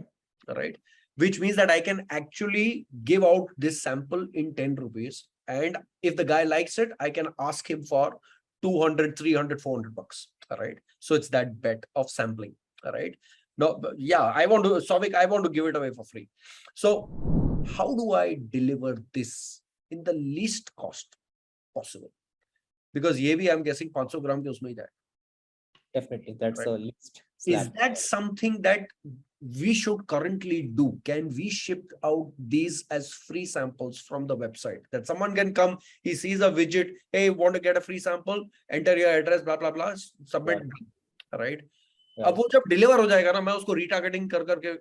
Right. Which means that I can actually give out this sample in 10 rupees. And if the guy likes it, I can ask him for 200, 300, 400 bucks. All right. So it's that bet of sampling. All right. No, yeah, Souvik, I want to give it away for free. So how do I deliver this in the least cost possible? because ये भी I'm guessing 500 ग्राम के उसमें ही जाए. Definitely, that's Right. a least Is slab. that something that we should currently do? Can we ship out these as free samples from the website? That someone can come, he sees a widget, hey, want to get a free sample, enter your address, blah, blah, blah, submit, right? Yeah. अब वो जब deliver हो जाएगा ना, मैं उसको retargeting कर करके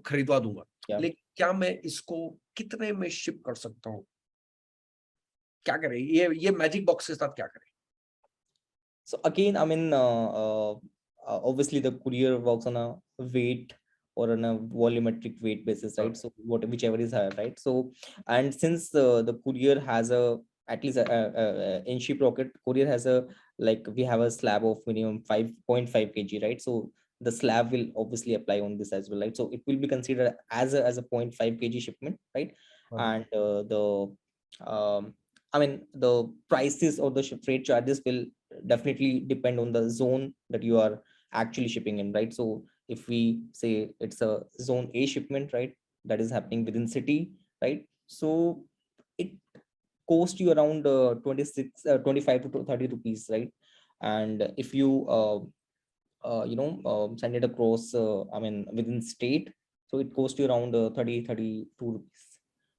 खरीदवा दूंगा. लेकिन क्या मैं इसको कितने में शिप कर सकता हूँ? क्या करें? ये मैजिक बॉक्स के साथ क्या करें? So again, I mean, obviously the courier works on a weight or on a volumetric weight basis, right? So whichever is higher, right? So, and since the courier has a, at least in Shiprocket, courier has a, like we have a slab of minimum 5.5 kg, right? So the slab will obviously apply on this as well, right? So it will be considered as a 0.5 kg shipment, right? And I mean, the prices or the freight charges will definitely depend on the zone that you are actually shipping in, right? So if we say it's a zone A shipment, right, that is happening within city, right? So it costs you around 25 to 30 rupees, right? And if you send it across, I mean, within state, so it costs you around 32 rupees.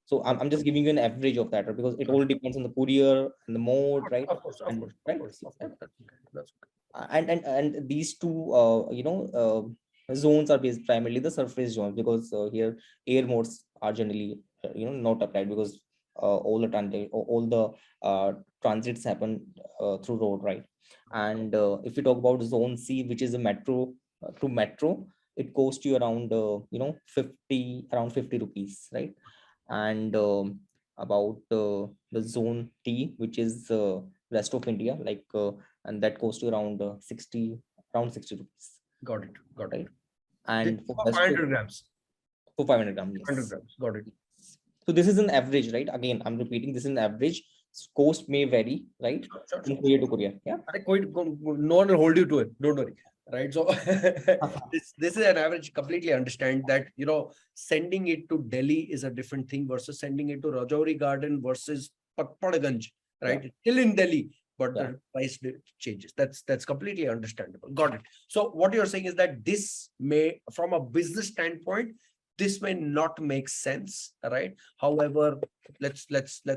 So I'm just giving you an average of that, right? Because it all depends on the courier and the mode, right? Of course, and, of course, right? of course, of course. That's okay. And these two zones are based primarily the surface zones, because here air modes are generally not applied, because all the transits happen through road, right? And if we talk about zone C, which is a metro to metro, it costs you around 50 rupees, right? And about the zone T, which is rest of India, like and that costs you around 60 rupees. Got it. Got right? it. And This for for 500 grams. for 500 grams, 500 yes. grams. Got it. So this is an average, right? Again, I'm repeating, this is an average. Cost may vary, right? Sure. From courier to courier. Yeah. No one will hold you to it. Don't worry. Right. So this is an average. Completely understand that, sending it to Delhi is a different thing versus sending it to Rajouri Garden versus Patpadaganj, right? Yeah. Still in Delhi, but the price changes. That's completely understandable. Got it. So what you're saying is that this may, from a business standpoint, this may not make sense, right? However, let's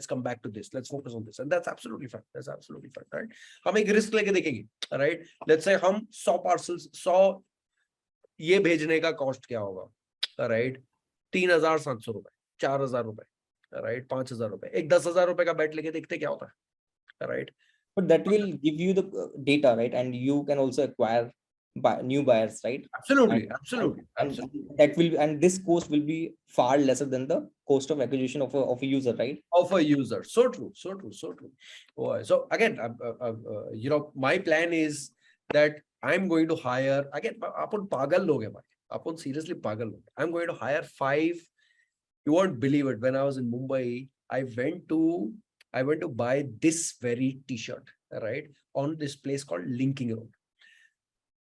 come back to this. Let's focus on this, and that's absolutely fine. That's absolutely fine, right? हम एक risk लेके देखेंगे, right? Let's say हम 100 parcels, 100 ये भेजने का cost क्या होगा, right? 3,700 रुपए, 4,000 रुपए, right? 5,000 रुपए, एक 10,000 रुपए का bet लेके देखते क्या होता है, right? But that will give you the data, right? And you can also acquire new buyers, right? Absolutely. And that will, and this cost will be far lesser than the cost of acquisition of a user, right? Of a user. So true. Oh, so again, my plan is that I'm going to hire, again, upon pagal log hai bhai. Upon seriously pagal log. I'm going to hire 5. You won't believe it. When I was in Mumbai, I went to buy this very t-shirt, right? On this place called Linking Road.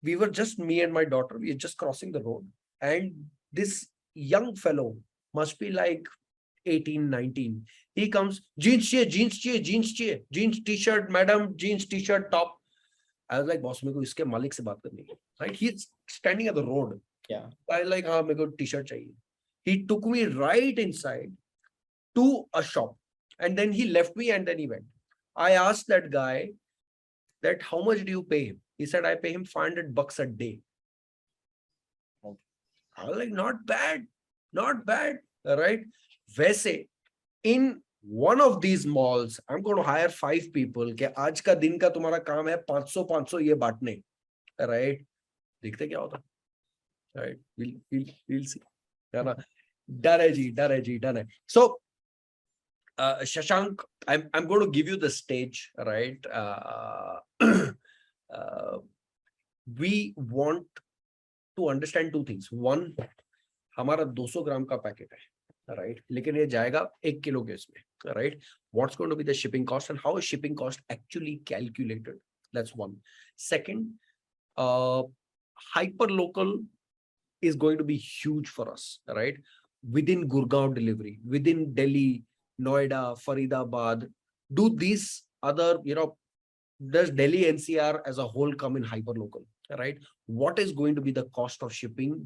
We were just, me and my daughter, we were just crossing the road, and this young fellow must be like 18, 19. He comes, jeans t-shirt, madam, jeans t-shirt, top. I was like, boss, मेरे को इसके मालिक से बात करनी है, right? He's standing at the road. Yeah. I was like, हाँ, मेरे को t-shirt चाहिए. He took me right inside to a shop, and then he left me, and then he went. I asked that guy that how much do you pay him? He said, I pay him $500 a day. Okay. I was like, not bad, right? वैसे, in one of these malls, I'm going to hire 5 people. कि आज का दिन का तुम्हारा काम है 500 ये बांटने, right? देखते क्या होता, right? We'll see. है ना? डर है. So, Shashank, I'm going to give you the stage, right? We want to understand 2 things. One, हमारा 200 ग्राम का पैकेट है, right? लेकिन ये जाएगा 1 किलो के इसमें, right? What's going to be the shipping cost and how is shipping cost actually calculated? That's one. Second, hyper local is going to be huge for us, right? Within Gurgaon delivery, within Delhi, Noida, Faridabad, do these other, does Delhi NCR as a whole come in hyperlocal, right? What is going to be the cost of shipping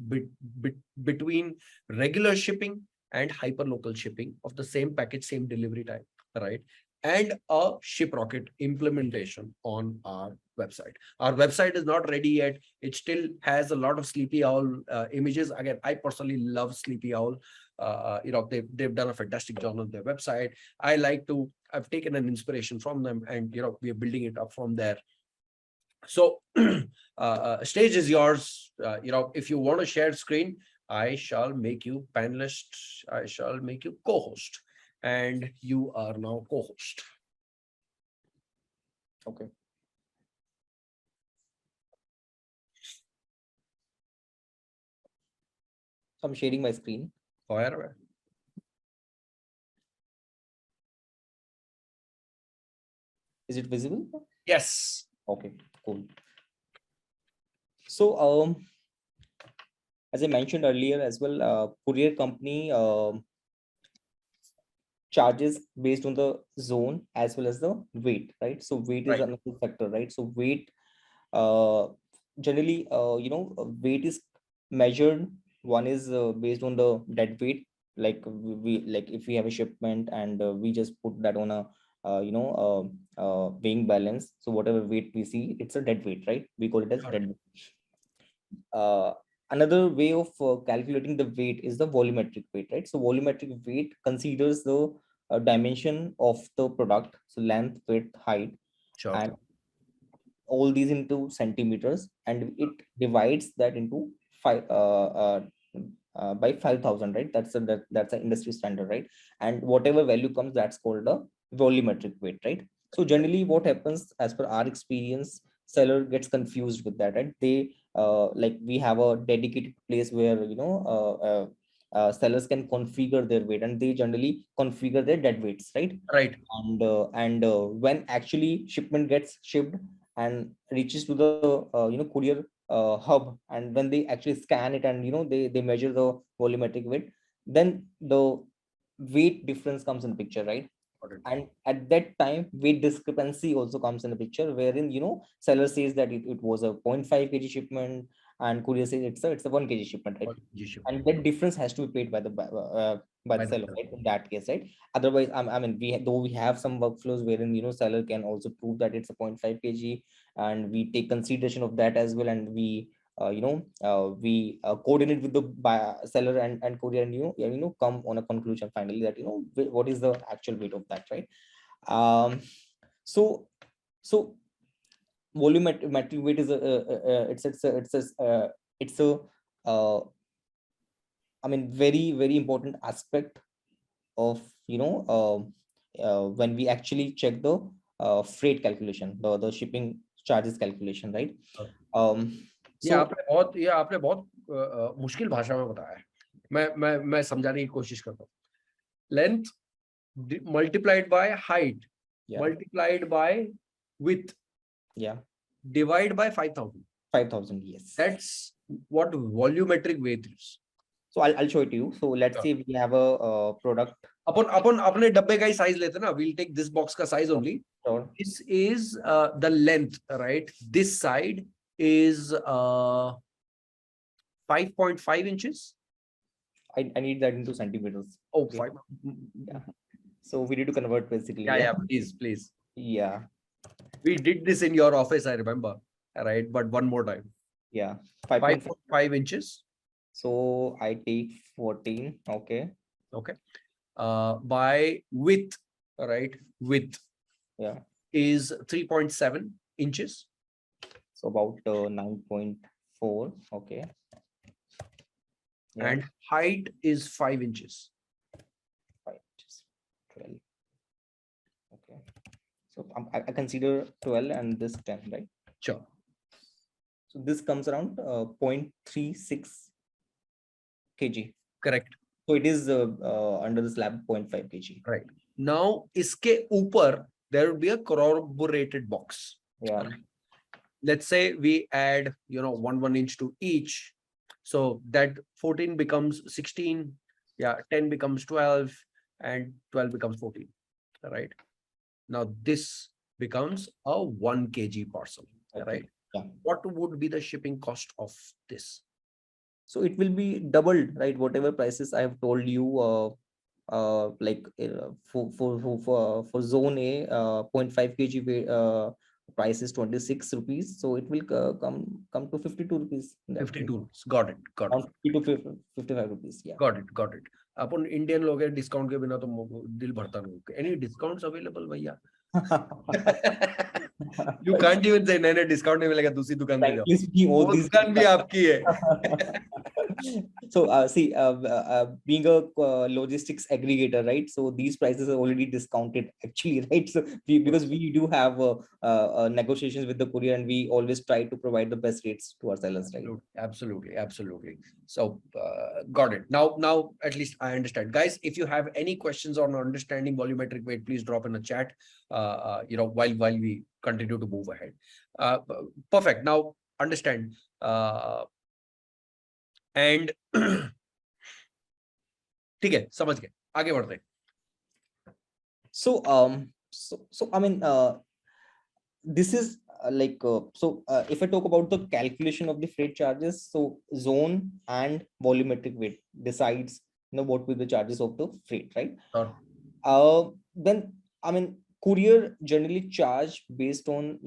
between regular shipping and hyperlocal shipping of the same package, same delivery time, right? And a Shiprocket implementation on our website. Our website is not ready yet. It still has a lot of Sleepy Owl images. Again, I personally love Sleepy Owl. They've done a fantastic job on their website. I've taken an inspiration from them, and we are building it up from there. So stage is yours. If you want to share screen, I shall make you panelist. I shall make you co-host, and you are now co-host. Okay. I'm sharing my screen. Fire away. Is it visible? Yes. Okay, cool. So, as I mentioned earlier as well, courier company charges based on the zone as well as the weight, right? So weight is Right. another factor, right? So weight, generally, weight is measured. One is based on the dead weight. Like like if we have a shipment and we just put that on a weighing balance. So whatever weight we see, it's a dead weight, right? We call it as dead weight. Another way of calculating the weight is the volumetric weight, right? So volumetric weight considers the dimension of the product, so length, width, height, Sure. and all these into centimeters, and it divides that into by 5,000, right? That's an industry standard, right? And whatever value comes, that's called a volumetric weight, right? So generally, what happens as per our experience, seller gets confused with that, right? They like we have a dedicated place where sellers can configure their weight, and they generally configure their dead weights, right? Right. And when actually shipment gets shipped and reaches to the courier hub, and when they actually scan it and they measure the volumetric weight, then the weight difference comes in the picture, right? And at that time, weight discrepancy also comes in the picture, wherein seller says that it was a 0.5 kg shipment, and courier says it's a 1 kg shipment, right? And that difference has to be paid by the seller, right? In that case, right? Otherwise, I mean, though we have some workflows wherein seller can also prove that it's a 0.5 kg, and we take consideration of that as well, and we we coordinate with the seller and courier, and come on a conclusion finally that what is the actual weight of that, right? So volumetric weight is it's a I mean, very important aspect of when we actually check the freight calculation, the shipping charges calculation, right? ये आपने बहुत मुश्किल भाषा में बताया है. मैं समझाने की कोशिश करता हूँ. Length multiplied by height, multiplied by width, divide by 5,000. 5,000, yes. That's what volumetric weight is. So I'll show it to you. So let's say we have a product. अपन अपने डब्बे का ही size लेते ना. We'll take this box का size only. Sure. This is the length, right? This side is 5.5 inches. I need that into centimeters. Oh, okay. 5. Yeah. So we need to convert basically. Yeah, please. Yeah. We did this in your office, I remember. Right, but one more time. Yeah. 5.5 inches. So I take 14. Okay. By width, right? Width. Yeah. Is 3.7 inches. So about 9.4. Okay. Yeah. And height is 5 inches. 5 inches. 12. Okay. So I consider 12 and this 10, right? Sure. So this comes around 0.36 kg. Correct. So it is under the slab 0.5 kg. Right. Now, iske upar, there will be a corroborated box. Yeah. Right? Let's say we add, 1 inch to each. So that 14 becomes 16. Yeah. 10 becomes 12 and 12 becomes 14. Right. Now this becomes a 1 kg parcel, Okay. right? Yeah. What would be the shipping cost of this? So it will be doubled, right? Whatever prices I have told you, like for zone A, 0.5 kg price is 26 rupees. So it will come to 52 rupees in that case. 52 rupees. Got it. Got it. Around 50 to 55 rupees. Yeah. Got it. Got it. Upon Indian लोग हैं, discount के बिना तो दिल भरता नहीं. Any discounts available भैया? You can't even say नहीं नहीं डिस्काउंट नहीं मिलेगा, दूसरी दुकान पे जाओ. Frankly speaking, all वो these दुकान भी आपकी है. So see, being a logistics aggregator, right? So these prices are already discounted actually, right? So because we do have negotiations with the courier, and we always try to provide the best rates to our sellers, right? Absolutely, absolutely. So got it. Now at least I understand, guys. If you have any questions on understanding volumetric weight, please drop in the chat. While we continue to move ahead. Perfect. Now understand. And ठीक है, समझ गए, आगे बढ़ते हैं. So I mean, this is if I talk about the calculation of the freight charges, so zone and volumetric weight decides what will be the charges of the freight, right? Then I mean, courier generally charge based on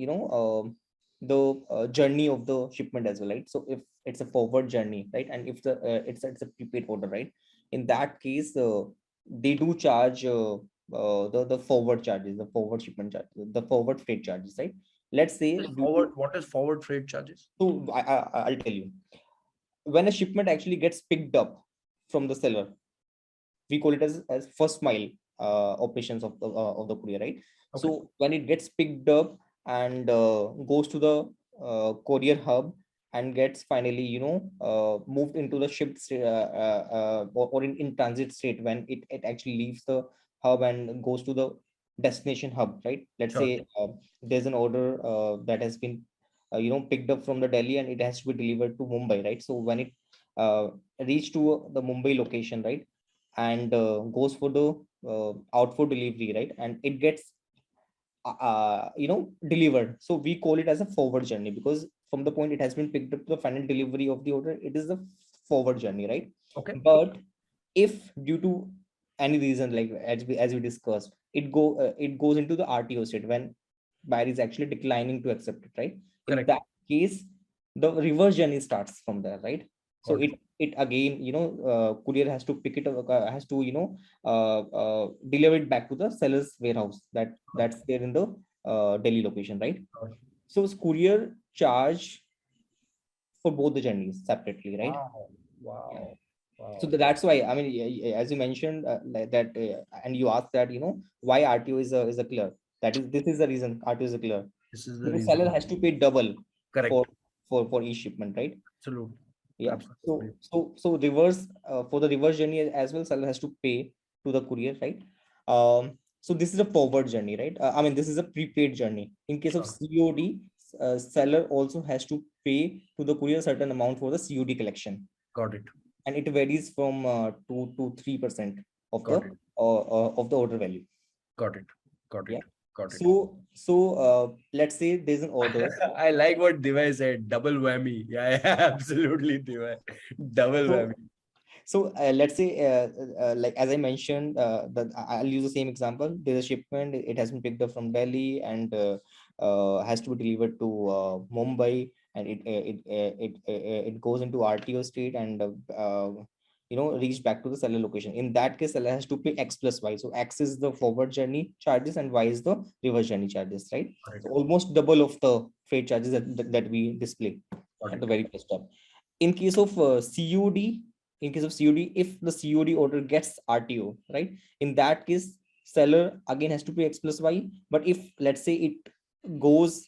the journey of the shipment as well, right? So if it's a forward journey, right, and if the it's a prepaid order, right, in that case they do charge the forward charges, the forward shipment charges, the forward freight charges, right? Let's say What is forward freight charges? So I'll tell you. When a shipment actually gets picked up from the seller, we call it as first mile operations of the courier, right? Okay. So when it gets picked up and goes to the courier hub and gets finally moved into the shipped state, or in transit state, when it actually leaves the hub and goes to the destination hub, right? Let's say there's an order that has been picked up from the Delhi and it has to be delivered to Mumbai, right? So when it reach to the Mumbai location, right, and goes for the output delivery, right, and it gets delivered, so we call it as a forward journey, because from the point it has been picked up to the final delivery of the order, it is the forward journey, right? Okay. But if due to any reason, like as we discussed, it goes into the RTO state, when buyer is actually declining to accept it, right? Correct. In that case, the reverse journey starts from there, right? So it again, courier has to pick it up, has to deliver it back to the seller's warehouse that's there in the Delhi location, right? So courier charge for both the journeys separately, right? Wow. Yeah. Wow. So that's why, I mean, as you mentioned and you asked that, why RTO is a clear. This is the reason RTO is a clear. This is the reason. Seller has to pay double. Correct. For each shipment, right? Absolutely. Yeah. Absolutely. So reverse for the reverse journey as well, seller has to pay to the courier, right? So this is a forward journey, right? I mean, this is a prepaid journey. In case of COD, seller also has to pay to the courier a certain amount for the COD collection. Got it. And it varies from 2 to 3% of the order value. Got it. Yeah. Got it. So let's say there's an order. I like what Divay said. Double whammy. Yeah, absolutely, Divay. Double whammy. So let's say, like as I mentioned, I'll use the same example. There's a shipment. It has been picked up from Delhi and has to be delivered to Mumbai, and it goes into RTO state and reach back to the seller location. In that case, seller has to pay X plus Y. So X is the forward journey charges and Y is the reverse journey charges, right? So almost double of the freight charges that we display at the very first step. In case of COD, if the COD order gets RTO, right, in that case, seller again has to pay X plus Y. But if let's say it goes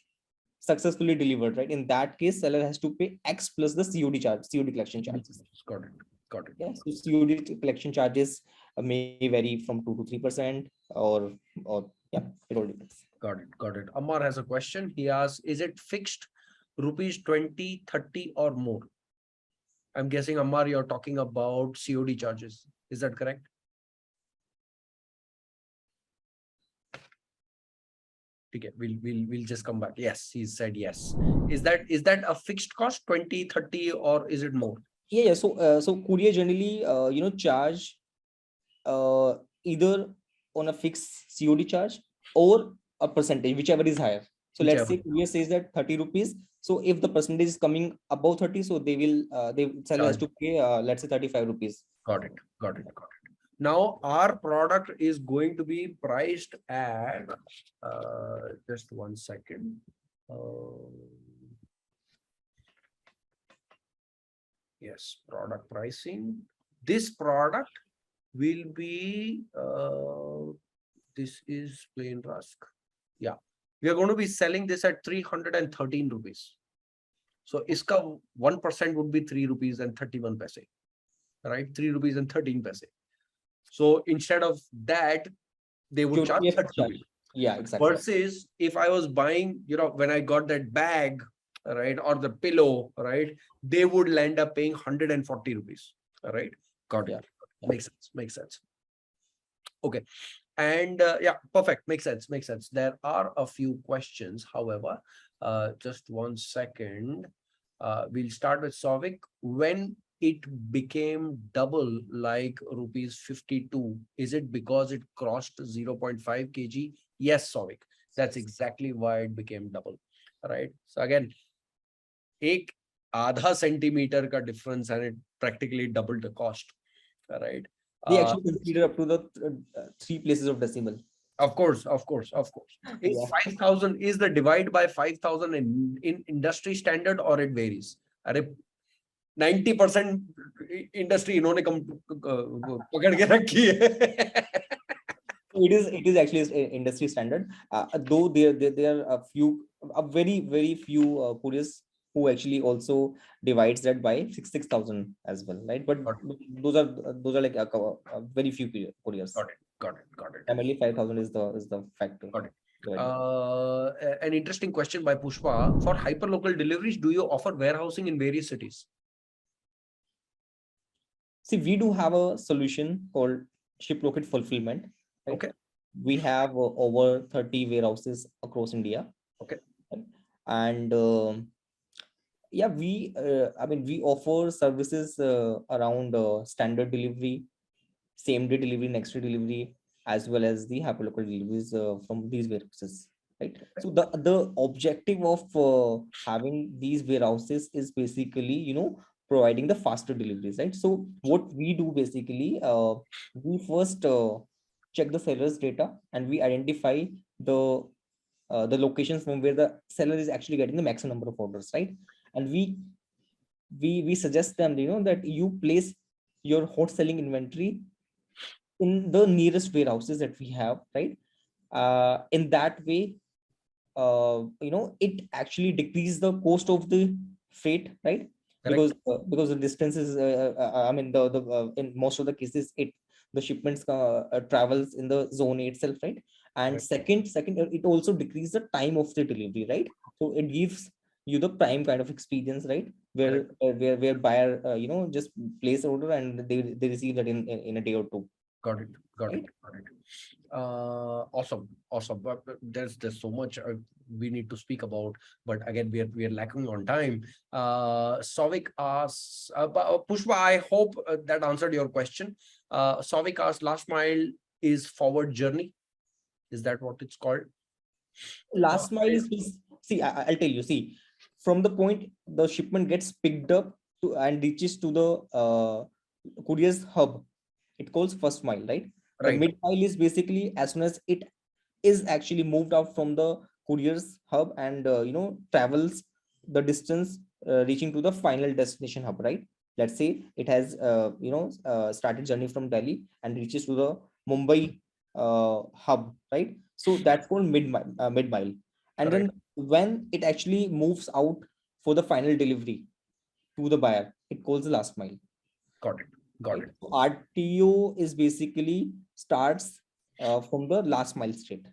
successfully delivered, right, in that case, seller has to pay X plus the COD collection charges. Got it. Yeah. So COD collection charges may vary from 2 to 3%, or yeah, it all depends. Got it. Ammar has a question. He asks, is it fixed rupees 20, 30 or more? I'm guessing, Ammar, you're talking about COD charges. Is that correct? Okay, we'll just come back. Yes, he said yes. Is that a fixed cost, 20, 30, or is it more? Yeah. So courier generally, charge either on a fixed COD charge or a percentage, whichever is higher. So let's Whichever. say courier says that 30 rupees. So if the percentage is coming above 30, so they will seller has Charge. to pay let's say 35 rupees. Got it. Got it. Got it. Now our product is going to be priced at just 1 second. Yes, product pricing. This product will be this is plain rusk. Yeah, we are going to be selling this at 313 rupees. So iska 1% would be 3 rupees and 31 paise, right? 3 rupees and 13 paise. So instead of that, they would charge 30 rupees. Yeah, exactly. Versus if I was buying, when I got that bag, right, or the pillow, right, they would land up paying 140 rupees, right? Got it. Yeah. Makes sense. Makes sense. Okay. And yeah, perfect. Makes sense. Makes sense. There are a few questions. However, just 1 second. We'll start with Souvik. When it became double, like rupees 52, is it because it crossed 0.5 kg? Yes, Souvik. That's exactly why it became double, right? So again, एक आधा centimetre का difference and it practically doubled the cost, right? They actually consider up to the 3 places of decimal. Of course, of course, of course. Is 5,000 is the divide by 5,000 in industry standard or it varies? 90% industry इन्होंने पकड़ के रखी है. It is actually industry standard. Though there are very few couriers who actually also divides that by 6,000 as well, right? But those are like very few couriers. Got it. Primarily 5,000 is the factor. Got it. An interesting question by Pushpa. For hyperlocal deliveries, do you offer warehousing in various cities? See, we do have a solution called Shiprocket fulfillment. Right? Okay. We have over 30 warehouses across India. Okay. And we offer services around standard delivery, same day delivery, next day delivery, as well as the hyperlocal deliveries from these warehouses. Right. So the objective of having these warehouses is basically, providing the faster deliveries, right? So what we do basically, we first check the seller's data and we identify the locations from where the seller is actually getting the maximum number of orders, right? And we suggest them, that you place your hot selling inventory in the nearest warehouses that we have, right? In that way, it actually decreases the cost of the freight, right? Because the distance is in most of the cases the shipments travels in the zone itself, right? And second it also decreases the time of the delivery, right? So it gives you the prime kind of experience, right? Where buyer just place order and they receive that in a day or two. Got it. Awesome. But there's so much we need to speak about, but again we are lacking on time. Souvik asks, Pushpa, I hope that answered your question. Souvik asks, last mile is forward journey. Is that what it's called? Last mile is see, I'll tell you. See, from the point the shipment gets picked up and reaches to the courier's hub, it calls first mile, right? The mid mile is basically as soon as it is actually moved out from the courier's hub and travels the distance reaching to the final destination hub, right? Let's say it has started journey from Delhi and reaches to the Mumbai hub, right? So that's called mid mile. And then when it actually moves out for the final delivery to the buyer, it calls the last mile. Got it. So RTO is basically starts from the last mile state.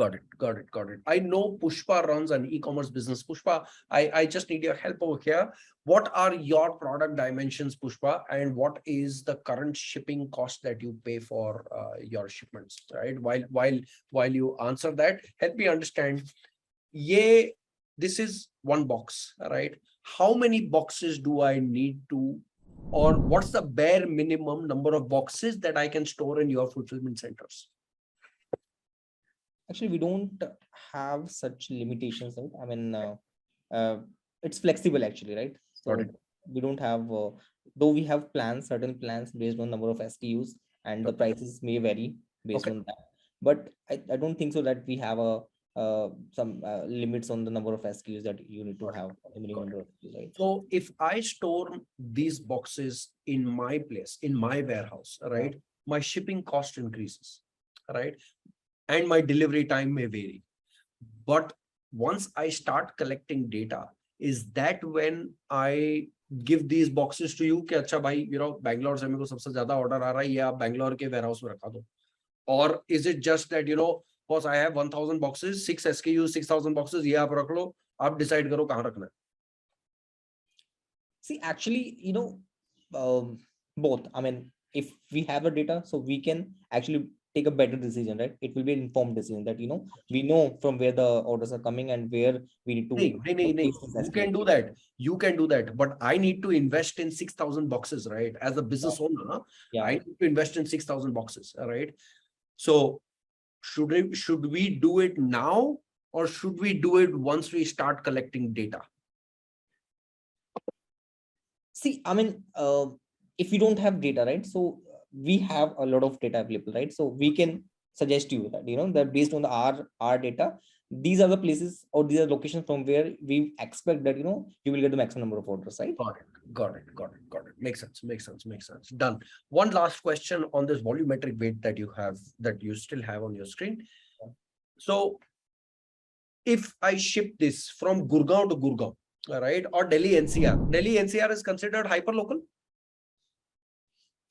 Got it. Got it. Got it. I know Pushpa runs an e-commerce business. Pushpa, I just need your help over here. What are your product dimensions, Pushpa, and what is the current shipping cost that you pay for your shipments? Right. While you answer that, help me understand. Yeah, this is one box, right? How many boxes do I need to, or what's the bare minimum number of boxes that I can store in your fulfillment centers? Actually, we don't have such limitations, right? I mean, uh, it's flexible actually, right? Got So it. we don't have, though we have plans, certain plans based on number of SKUs, and the prices may vary based Okay. on that. But I don't think so that we have a some limits on the number of SKUs that you need to Got it. have, the minimum Got it. number of SKUs, right? So if I store these boxes in my place, in my warehouse, right, my shipping cost increases, right? And my delivery time may vary. But once I start collecting data, is that when I give these boxes to you कि अच्छा भाई, Bangalore से मेरे को सबसे ज्यादा order आ रहा है, ये आप Bangalore के warehouse में रखा दो? Or is it just that, boss, I have 1000 boxes, 6 SKUs, 6000 boxes, ये आप रख लो, आप decide करो कहाँ रखना है? See, actually, both. I mean, if we have the data, so we can actually take a better decision, right? It will be an informed decision that, we know from where the orders are coming and where we need to place this You can SKU. do that. You can do that. But I need to invest in 6000 boxes, right? As a business owner, Yeah. I need to invest in 6000 boxes, right? So should we do it now, or should we do it once we start collecting data? See, I mean, if we don't have data, right? So we have a lot of data available, right? So we can suggest you that, that based on the our data, these are the places or these are locations from where we expect that, you will get the maximum number of orders, right? Got it. Got it. Got it. Got it. Makes sense. Makes sense. Makes sense. Done. One last question on this volumetric weight that you still have on your screen. So if I ship this from Gurgaon to Gurgaon, right, or Delhi NCR is considered hyperlocal?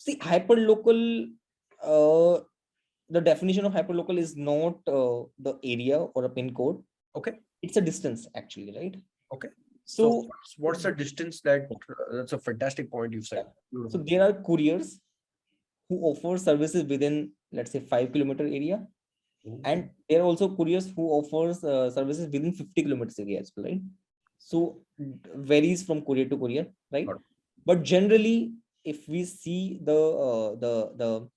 See, hyperlocal, the definition of hyperlocal is not the area or a pin code. Okay. It's a distance actually, right? Okay. So what's the distance that's a fantastic point you've said. So there are couriers who offer services within, let's say, 5-kilometer area. And there are also couriers who offers services within 50 kilometers area as well, right? So varies from courier to courier, right? But generally, if we see the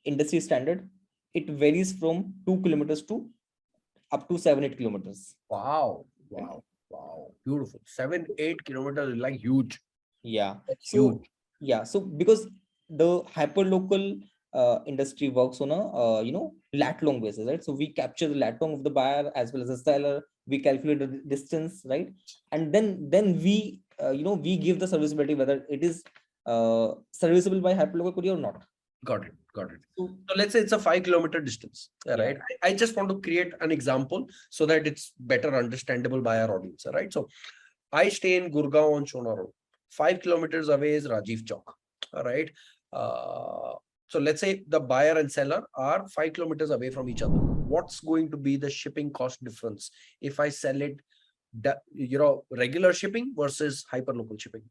industry standard, it varies from 2 kilometers to up to 7-8 kilometers. Wow. Wow. Wow. Beautiful. 7-8 kilometers is like huge. Yeah. That's so huge. yeah. So because the hyperlocal industry works on a lat long basis, right? So we capture the lat long of the buyer as well as the seller. We calculate the distance, right? And then we we give the serviceability whether it is serviceable by hyperlocal courier or not. Got it. Got it. So let's say it's a 5-kilometer distance, right? I just want to create an example so that it's better understandable by our audience, right? So I stay in Gurgaon on Shona Road. 5 kilometers away is Rajiv Chowk, right? So let's say the buyer and seller are 5 kilometers away from each other. What's going to be the shipping cost difference if I sell it, regular shipping versus hyperlocal shipping?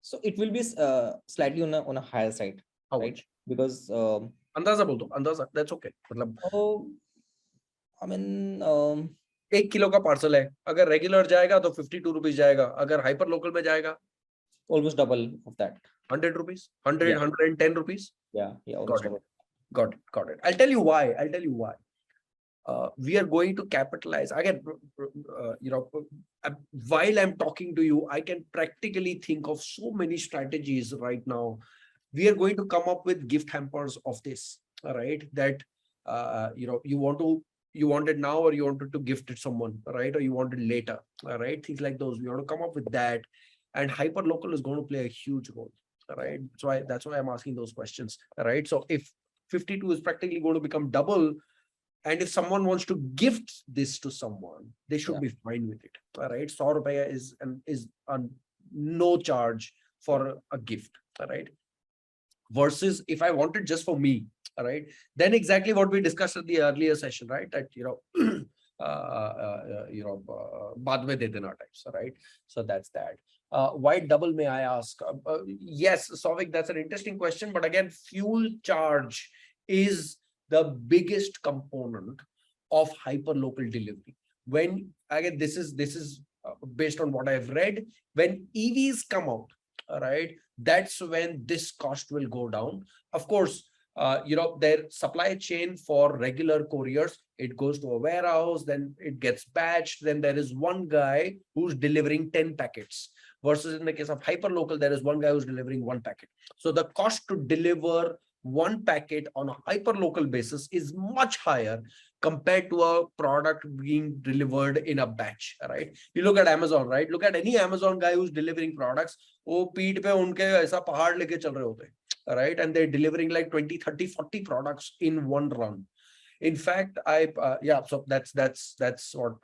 So it will be slightly on a higher side, right? Because अंदाजा बोल दो, अंदाजा, that's okay. मतलब I mean 1 kilo का parcel है, अगर regular जाएगा तो 52 रुपीस जाएगा, अगर हाइपर लोकल में जाएगा almost double of that. 100 rupees, 110 rupees. Yeah, almost double. Got it. I'll tell you why. We are going to capitalize again. While I'm talking to you, I can practically think of so many strategies right now. We are going to come up with gift hampers of this, right? That you want it now, or you wanted to gift it someone, right? Or you want it later, right? Things like those. We want to come up with that, and hyper local is going to play a huge role, right? So that's why I'm asking those questions, right? So if 52 is practically going to become double, and if someone wants to gift this to someone, they should be fine with it, all right? 100 rupees is no charge for a gift, all right? versus if I wanted just for me, all right, then exactly what we discussed in the earlier session, right? That, baad mein de dena types, right? So that's that. Why double, may I ask? Yes, Souvik, that's an interesting question. But again, fuel charge is the biggest component of hyperlocal delivery. When again, this is based on what I've read. When EVs come out, all right, that's when this cost will go down. Of course, their supply chain for regular couriers, it goes to a warehouse, then it gets batched, then there is one guy who's delivering 10 packets, versus in the case of hyperlocal, there is one guy who's delivering one packet. So the cost to deliver one packet on a hyperlocal basis is much higher compared to a product being delivered in a batch, right? You look at Amazon, right? Look at any Amazon guy who's delivering products, वो पीठ पे उनके ऐसा पहाड़ लेके चल रहे होते हैं, right? And they're delivering like 20, 30, 40 products in one run. In fact, so that's what,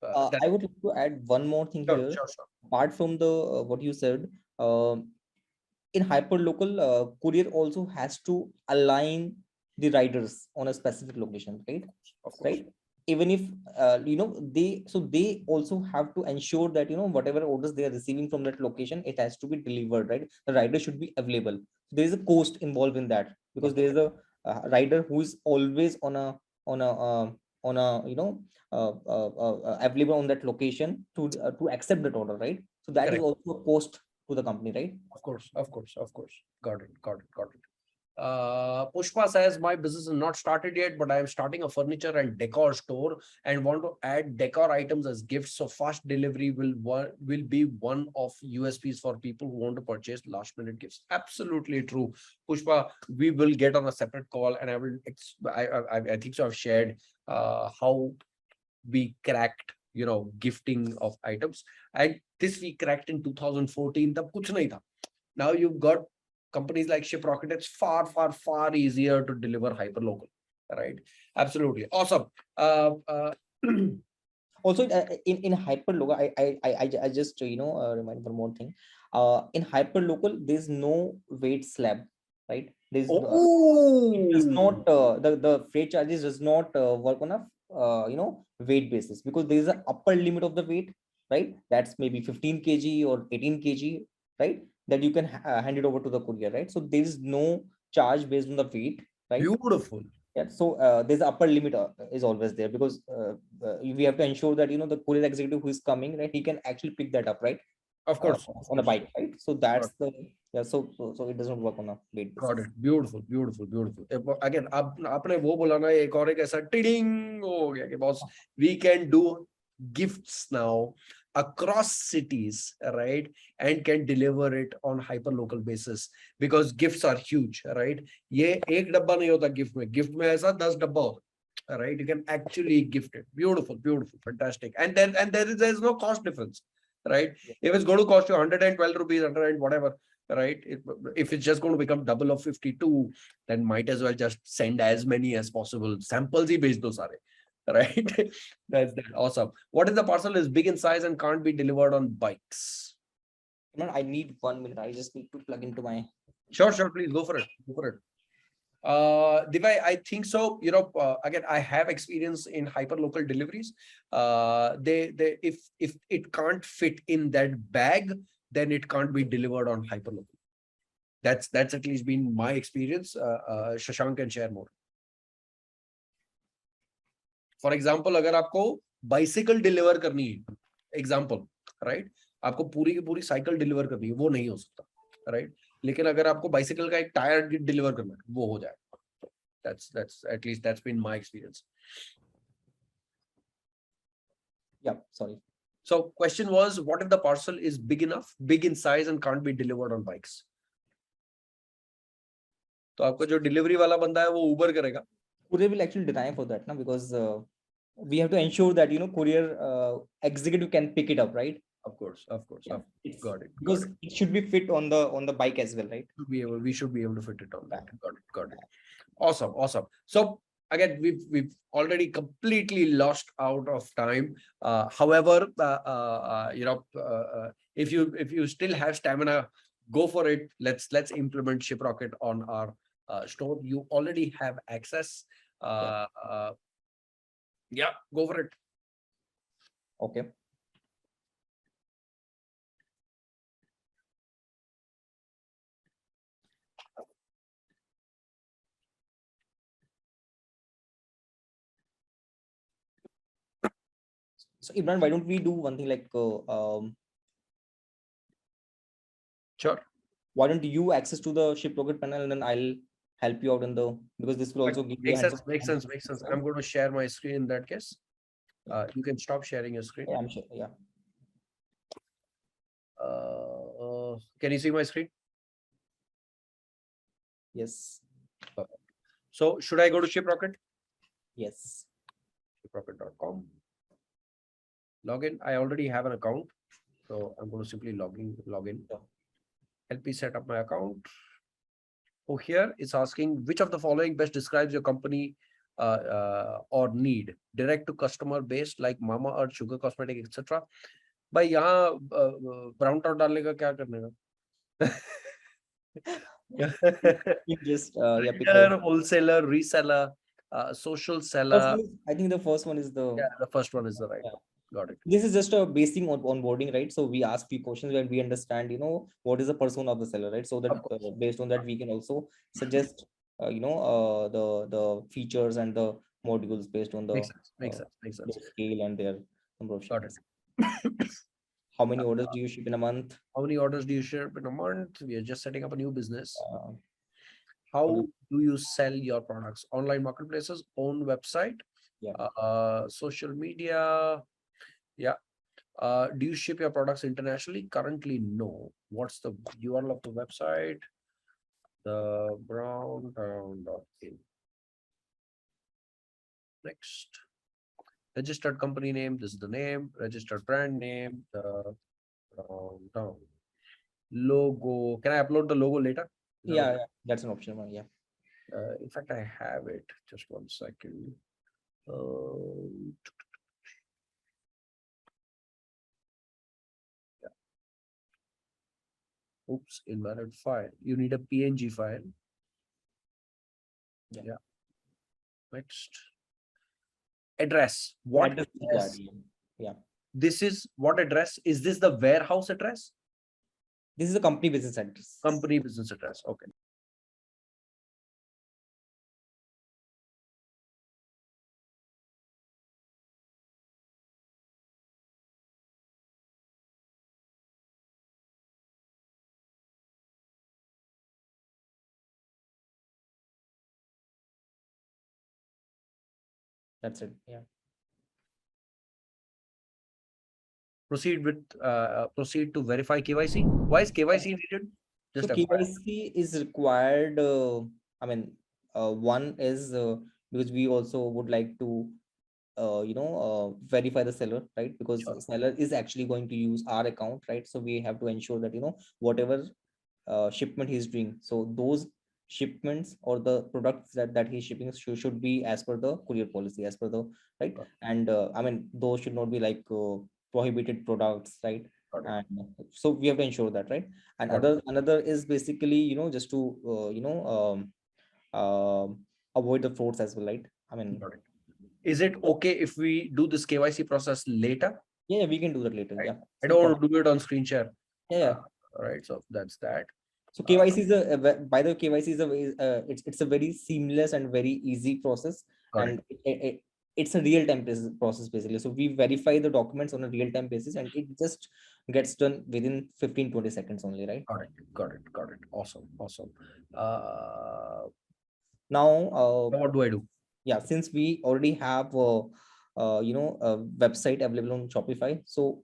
I would like to add one more thing here. Sure. Apart from the what you said, in hyperlocal, courier also has to align the riders on a specific location, right? Of course. Right. Even if they also have to ensure that whatever orders they are receiving from that location, it has to be delivered, right? The rider should be available. There is a cost involved in that, because there is a rider who is always on a available on that location to accept that order, right? So that is also a cost to the company, right? Of course. Got it. Pushpa says, my business is not started yet, but I am starting a furniture and decor store and want to add decor items as gifts. So fast delivery will be one of USPs for people who want to purchase last minute gifts. Absolutely true. Pushpa, we will get on a separate call, and I think so I've shared how we cracked gifting of items, and this we cracked in 2014. Tab kuch nahi tha. Now you've got companies like Shiprocket. It's far easier to deliver hyperlocal, right? Absolutely awesome. Also, in hyperlocal, I just remind one more thing. In hyperlocal, there's no weight slab, right? There's it does not the freight charges does not work on a weight basis, because there is an upper limit of the weight, right? That's maybe 15 kg or 18 kg, right? That you can hand it over to the courier, right? So there is no charge based on the weight, right? Beautiful. Yeah. So there's upper limit is always there, because we have to ensure that the courier executive who is coming, right, he can actually pick that up, right? Of course. On a bike, right? So that's so it doesn't work on a weight basis. Got it. Beautiful. Again, आपने वो बोला ना, एक और एक ऐसा tiding हो गया कि boss, we can do gifts now across cities, right? And can deliver it on hyperlocal basis, because gifts are huge, right? ये एक डब्बा नहीं होता gift में ऐसा 10 डब्बा होता, right? You can actually gift it. Beautiful, fantastic. And there's no cost difference, right? If it's going to cost you 112 rupees, 100 whatever, right? If it's just going to become double of 52, then might as well just send as many as possible. Samples ही भेज दो सारे, right? That's that. Awesome. What if the parcel is big in size and can't be delivered on bikes? I need 1 minute. I just need to plug into my. Sure. Please go for it. Divai, I think so. Again, I have experience in hyperlocal deliveries. If it can't fit in that bag, then it can't be delivered on hyperlocal. That's at least been my experience. Shashank can share more. For example, अगर आपको bicycle deliver करनी है, example, right? आपको पूरी की पूरी cycle deliver करनी है, वो नहीं हो सकता, right? लेकिन अगर आपको bicycle का एक टायर deliver करना है, वो हो जाएगा. That's at least that's been my experience. Yeah, sorry. So question was, what if the parcel is big in size and can't be delivered on bikes? तो आपको जो delivery वाला बंदा है वो Uber करेगा. Courier will actually deny for that, because we have to ensure that courier executive can pick it up, right? Of course. Got it. Because it should be fit on the bike as well, right? We should be able to fit it on that. Got it. Awesome. So again, we've already completely lost out of time. However, if you still have stamina, go for it. Let's implement Shiprocket on our store. You already have access. Yeah, go for it. Okay. So Imran, why don't we do one thing like Sure. why don't you access to the Shiprocket panel and then I'll help you out in the, because this will also give you Makes a sense. Makes sense. Makes sense. I'm going to share my screen in that case. You can stop sharing your screen. Yeah, I'm sure. Yeah. Can you see my screen? Yes. So should I go to Shiprocket? Yes. Shiprocket.com. Login. I already have an account, so I'm going to simply log in. Sure. Help me set up my account. Oh, here it's asking which of the following best describes your company or need. Direct to customer based like Mama Earth, Sugar Cosmetic, etc. भाई यहाँ brown out डालने का क्या करने का? You just yeah, pick Trader, wholesaler, reseller, social seller. I think the first one is the Yeah, the first one is the right yeah. one. Got it. This is just a basic onboarding, right? So we ask few questions where we understand, what is the persona of the seller, right? So that Of course. based on that, we can also suggest, the features and the modules based on the Makes sense. Makes sense. Makes sense. their scale and their number of Got it. shipments. How many orders do you ship in a month? How many orders do you ship in a month? We are just setting up a new business. Uh, How do you sell your products? Online marketplaces, own website, Yeah. social media. Yeah. Do you ship your products internationally? Currently, no. What's the URL of the website? The browntown.in. Next. Registered company name. This is the name. Registered brand name. The browntown. Logo. Can I upload the logo later? Is that Yeah, okay? yeah, that's an option one. Yeah. In fact, I have it. Just 1 second. Yeah. Oops, invalid file. You need a PNG file. Yeah. Next. Address. What Address address? required, yeah. This is what address? Is this the warehouse address? This is a company business address. Company business address. Okay. That's it. Yeah. Proceed to verify KYC. Why is KYC needed? So Just FYI. KYC is required. I mean, one is because we also would like to, verify the seller, right? Because Sure. seller is actually going to use our account, right? So we have to ensure that, whatever shipment he's doing, so those shipments or the products that he's shipping should be as per the courier policy, as per the right. Got And I mean, those should not be like prohibited products, right? Got it. And so we have to ensure that, right? And Got it. another is basically, just to avoid the frauds as well, right? I mean, Got it. Is it okay if we do this KYC process later? yeah, we can do that later. Right. Yeah. I don't want to do it on screen share. Yeah. All right. So that's that. So KYC is by the way, KYC is it's a very seamless and very easy process, Got and it's a real time process basically. So we verify the documents on a real time basis, and it just gets done within 15-20 seconds only, right? Got it. Got it. Got it. Awesome. Awesome. Now, What do I do? yeah, since we already have a website available on Shopify, so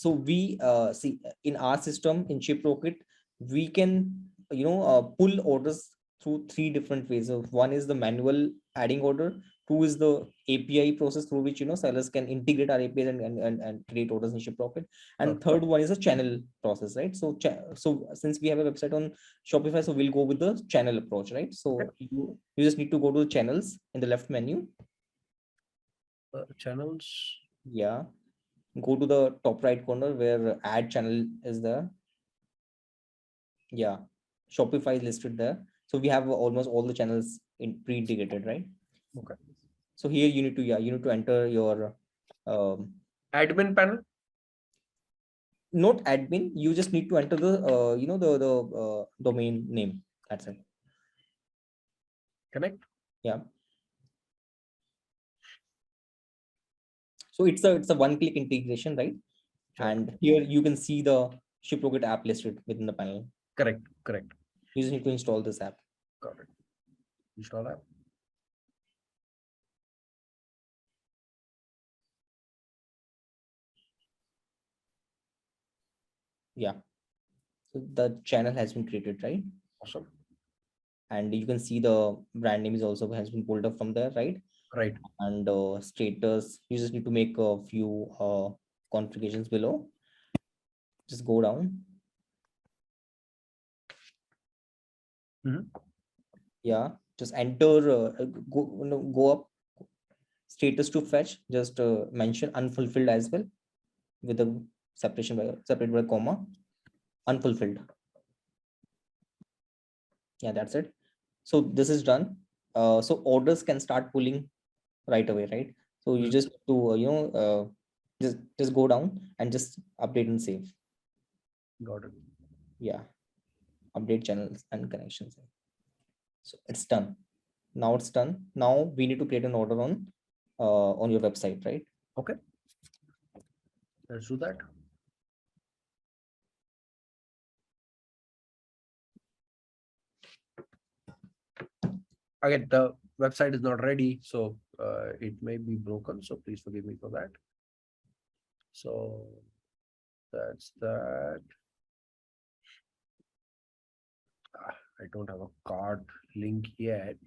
we see in our system in Shiprocket, we can pull orders through three different ways. Of one is the manual adding order, two is the API process through which sellers can integrate our APIs and create orders in Shiprocket, and third one is a channel process, right? So since we have a website on Shopify, so we'll go with the channel approach, right? So you just need to go to the channels in the left menu. Channels. Yeah, go to the top right corner where add channel is there. Yeah, Shopify is listed there. So we have almost all the channels in pre-integrated, right? Okay. So here you need to, you need to enter your Admin panel. not admin. You just need to enter the the domain name. That's it. Connect. Yeah. So it's a one-click integration, right? Sure. And here you can see the Shiprocket app listed within the panel. Correct. Correct. You just need to install this app. Got it. Install app. Yeah. So the channel has been created, right? Awesome. And you can see the brand name is also has been pulled up from there, right? Right. And status, you just need to make a few configurations below. Just go down. Yeah, just enter, go, no, go up, status to fetch, just mention unfulfilled as well with a separation by separated by comma, unfulfilled. Yeah, that's it. So this is done. So orders can start pulling right away, right? So you just to just go down and just update and save. Got it. Yeah, update channels and connections. So it's done. Now it's done. Now we need to create an order on your website, right? Okay. Let's do that. Again, the website is not ready, so it may be broken. So please forgive me for that. So that's that. I don't have a cart link yet.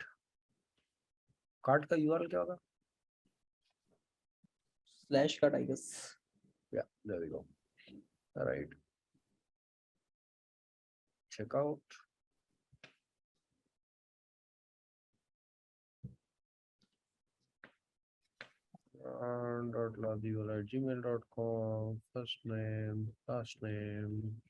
Cart ka URL kya hoga? /cart, I guess. Yeah, there we go. All right. Check out. .gmail.com. First name, last name.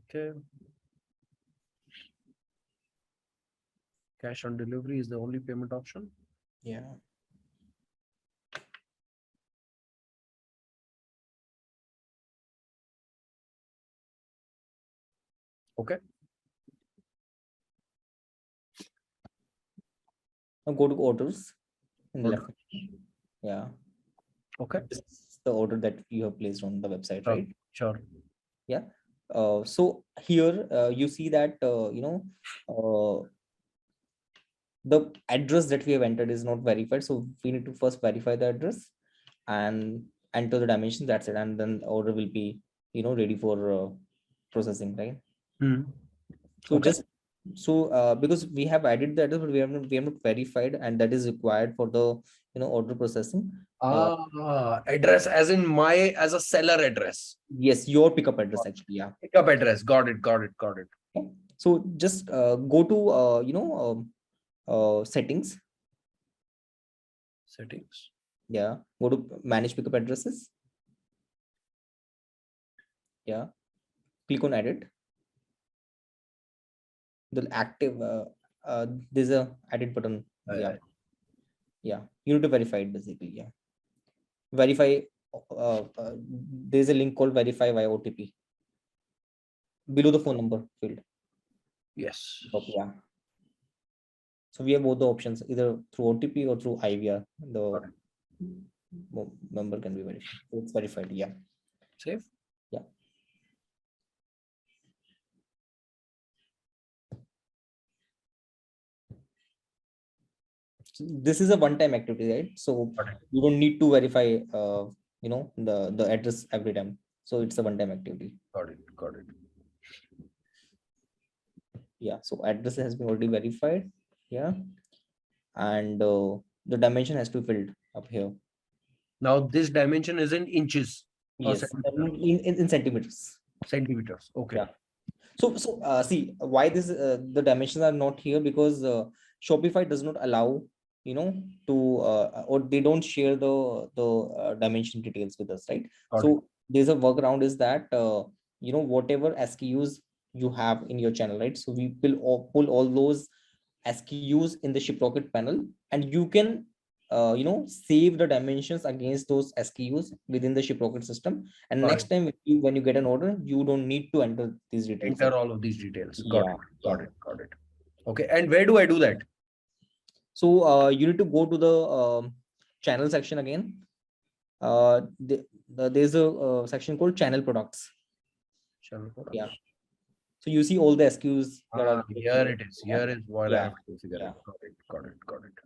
Okay. Cash on delivery is the only payment option. Yeah. Okay. Now go to orders in the Order. left. Yeah. Okay. This is the order that you have placed on the website, right? Sure. Yeah. So here you see that the address that we have entered is not verified. So we need to first verify the address and enter the dimension. That's it, and then order will be ready for processing, right? So Okay. just because we have added the address, but we have not verified, and that is required for the order processing. Address as in as a seller address. Yes, your pickup address actually. Yeah. Pickup address. Got it. Got it. Got it. So just go to settings. Settings. Yeah. Go to manage pickup addresses. Yeah. Click on edit. The active there's a edit button. Yeah. Yeah. You need to verify it basically. Yeah. Verify. There's a link called verify via OTP below the phone number field. Yes. Yeah. So we have both the options, either through OTP or through IVR. The member can be verified. So it's verified. Yeah. Save. Yeah. So this is a one-time activity, right? So you don't need to verify, the address every time. So it's a one-time activity. Got it. Got it. Yeah. So address has been already verified. Yeah. And the dimension has to be filled up here. Now this dimension is in inches. Or Yes, centimeters? in centimeters. Centimeters. Okay. Yeah. So see why this the dimensions are not here, because Shopify does not allow, to or they don't share the dimension details with us, right? Got it. So there's a workaround is that whatever SKUs you have in your channel, right? So we will pull all those SKUs in the Shiprocket panel, and you can save the dimensions against those SKUs within the Shiprocket system. And Got next it. time when you get an order, you don't need to enter these details. Enter all of these details. Got Yeah, it. yeah. Got it. Got it. Okay. And where do I do that? So you need to go to the channel section again. There's a section called channel products. Channel Yeah. products. So you see all the SKUs that are Here it is. yeah, Here is what I yeah, have to figure yeah. out. Got it. Got it. Got it.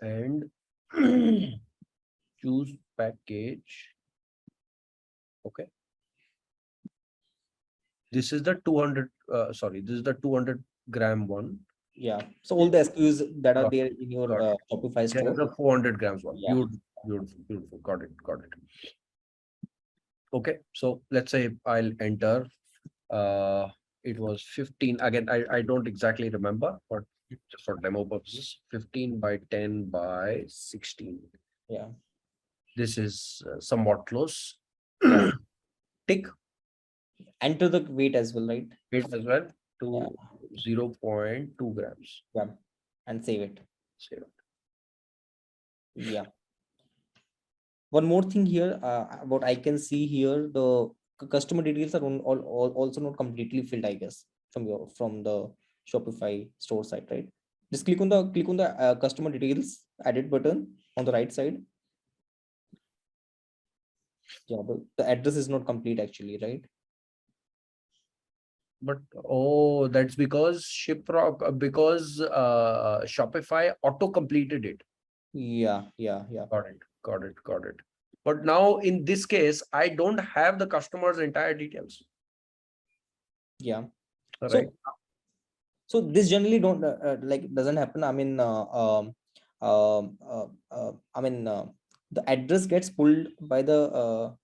And choose package. Okay. This is the 200. Sorry, this is the 200-gram one. Yeah. So all the SKUs that are Got there in your got it. Shopify There is store. a 400 grams one. Yeah. Beautiful. Beautiful. Beautiful. Got it. Got it. Okay. So let's say I'll enter. It was 15. Again, I don't exactly remember, but just for demo purposes, 15 by 10 by 16. Yeah. This is somewhat close. Yeah. Tick Enter the weight as well, right? it as well Yeah. to 0.2 grams. Yeah. And save it. Save it. Yeah. One more thing here, what I can see here, the customer details are also not completely filled, I guess, from the Shopify store site, right? Just click on the customer details edit button on the right side. Yeah, the address is not complete actually, right? But oh, that's because Shopify auto completed it. Yeah. Got it. Got it. Got it. But now in this case, I don't have the customer's entire details. Yeah. Right. So this generally don't like doesn't happen. I mean, I mean, the address gets pulled by the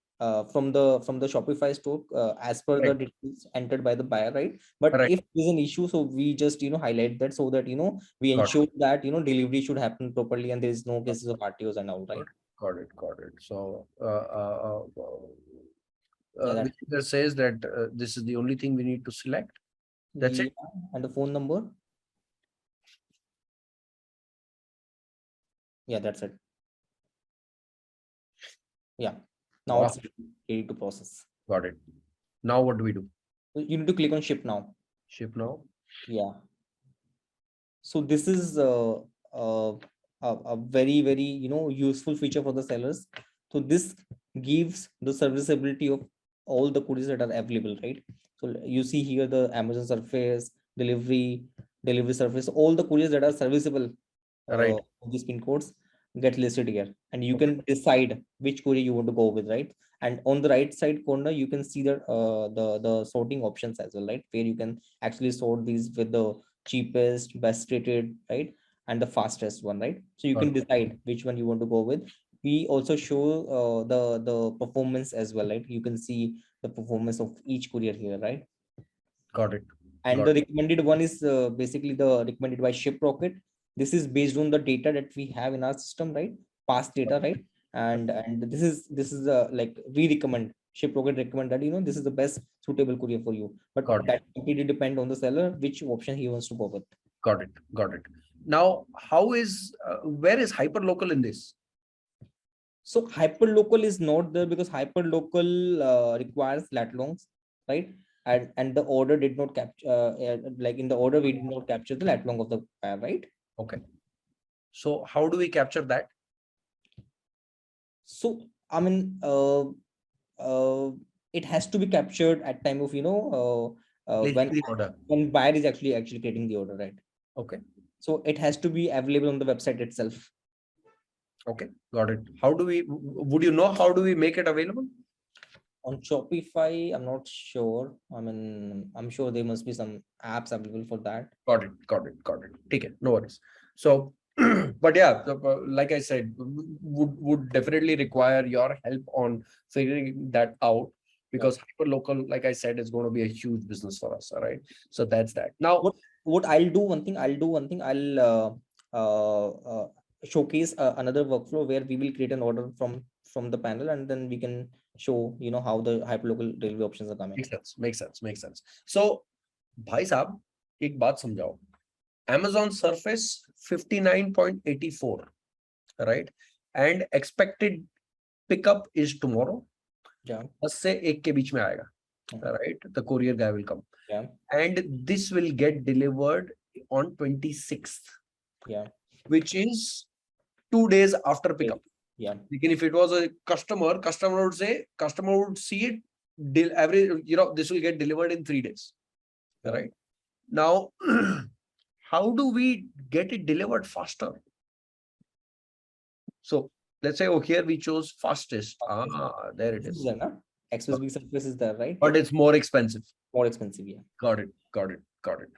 from the Shopify store as per the Right. details entered by the buyer, right? But Right. if there's an issue, so we just highlight that so that we Got it. ensure that delivery should happen properly and there is no cases of RTOs and all, right? Got it. Got it. So Yeah, which either says that this is the only thing we need to select. That's it. And the phone number. Yeah, that's it. Yeah. Now Wow. it's ready to process. Got it. Now what do we do? You need to click on ship now. Ship now. Yeah. So this is a very useful feature for the sellers. So this gives the serviceability of all the couriers that are available, right? So you see here the Amazon surface, delivery surface, all the couriers that are serviceable Right. of these pin codes get listed here, and you can decide which courier you want to go with, right? And on the right side corner, you can see the sorting options as well, right? Where you can actually sort these with the cheapest, best rated, right? And the fastest one, right? So you can decide which one you want to go with. We also show the performance as well, right? You can see the performance of each courier here, right? Got it. And Got the it. recommended one is basically the recommended by Shiprocket. This is based on the data that we have in our system, right? Past data, right? And this is like we recommend, Shiprocket recommend that this is the best suitable courier for you, but Got it. that completely depend on the seller which option he wants to go with. Got it. Got it. Now, where is hyperlocal in this? So hyperlocal is not there because hyperlocal requires lat longs, right? And the order did not capture like in the order we did not capture the lat long of the buyer, right? Okay. So how do we capture that? So I mean, it has to be captured at time of Placing the order. when buyer is actually creating the order, right? Okay. So it has to be available on the website itself. Okay. Got it. Would you know how do we make it available? On Shopify, I'm not sure. I mean, I'm sure there must be some apps available for that. Got it. Got it. Got it. Okay. No worries. So But yeah, like I said, would definitely require your help on figuring that out, because hyperlocal, like I said, is going to be a huge business for us. All right. So that's that. Now, What I'll do one thing. I'll showcase another workflow where we will create an order from the panel, and then we can show how the hyperlocal delivery options are coming. makes sense, makes sense, makes sense. So, भाई साहब, एक बात समझाओ. Amazon Surface 59.84, right? And expected pickup is tomorrow. Yeah. 10 से 1 के बीच में आएगा, right? The courier guy will come. Yeah. And this will get delivered on 26th. Yeah. Which is 2 days after pickup. Yeah. Because if it was a customer would see it this will get delivered in 3 days. Yeah. Right? Now, how do we get it delivered faster? So let's say, here we chose fastest. There it is. Express big surface is there, right? But it's more expensive. More expensive, yeah. Got it. Got it. Got it.